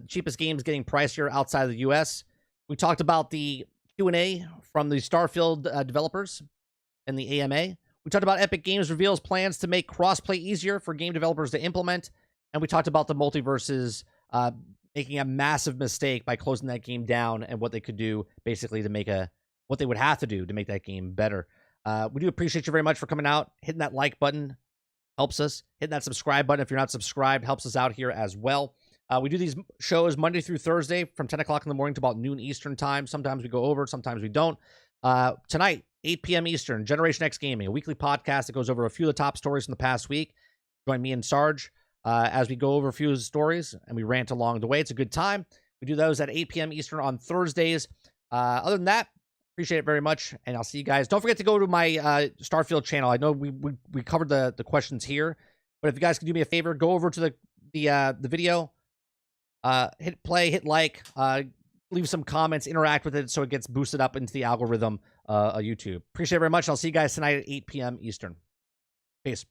cheapest games getting pricier outside of the US. We talked about the Q&A from the Starfield developers and the AMA. We talked about Epic Games reveals plans to make crossplay easier for game developers to implement. And we talked about the MultiVersus making a massive mistake by closing that game down and what they could do basically to make what they would have to do to make that game better. We do appreciate you very much for coming out. Hitting that like button helps us. Hitting that subscribe button if you're not subscribed helps us out here as well. We do these shows Monday through Thursday from 10 o'clock in the morning to about noon Eastern time. Sometimes we go over, sometimes we don't. Tonight, 8 p.m. Eastern, Generation X Gaming, a weekly podcast that goes over a few of the top stories from the past week. Join me and Sarge as we go over a few of the stories and we rant along the way. It's a good time. We do those at 8 p.m. Eastern on Thursdays. Other than that, Appreciate it very much, and I'll see you guys. Don't forget to go to my Starfield channel. I know we covered the questions here, but if you guys can do me a favor, go over to the video, hit play, hit like, leave some comments, interact with it so it gets boosted up into the algorithm of YouTube. Appreciate it very much. I'll see you guys tonight at 8 p.m. Eastern. Peace.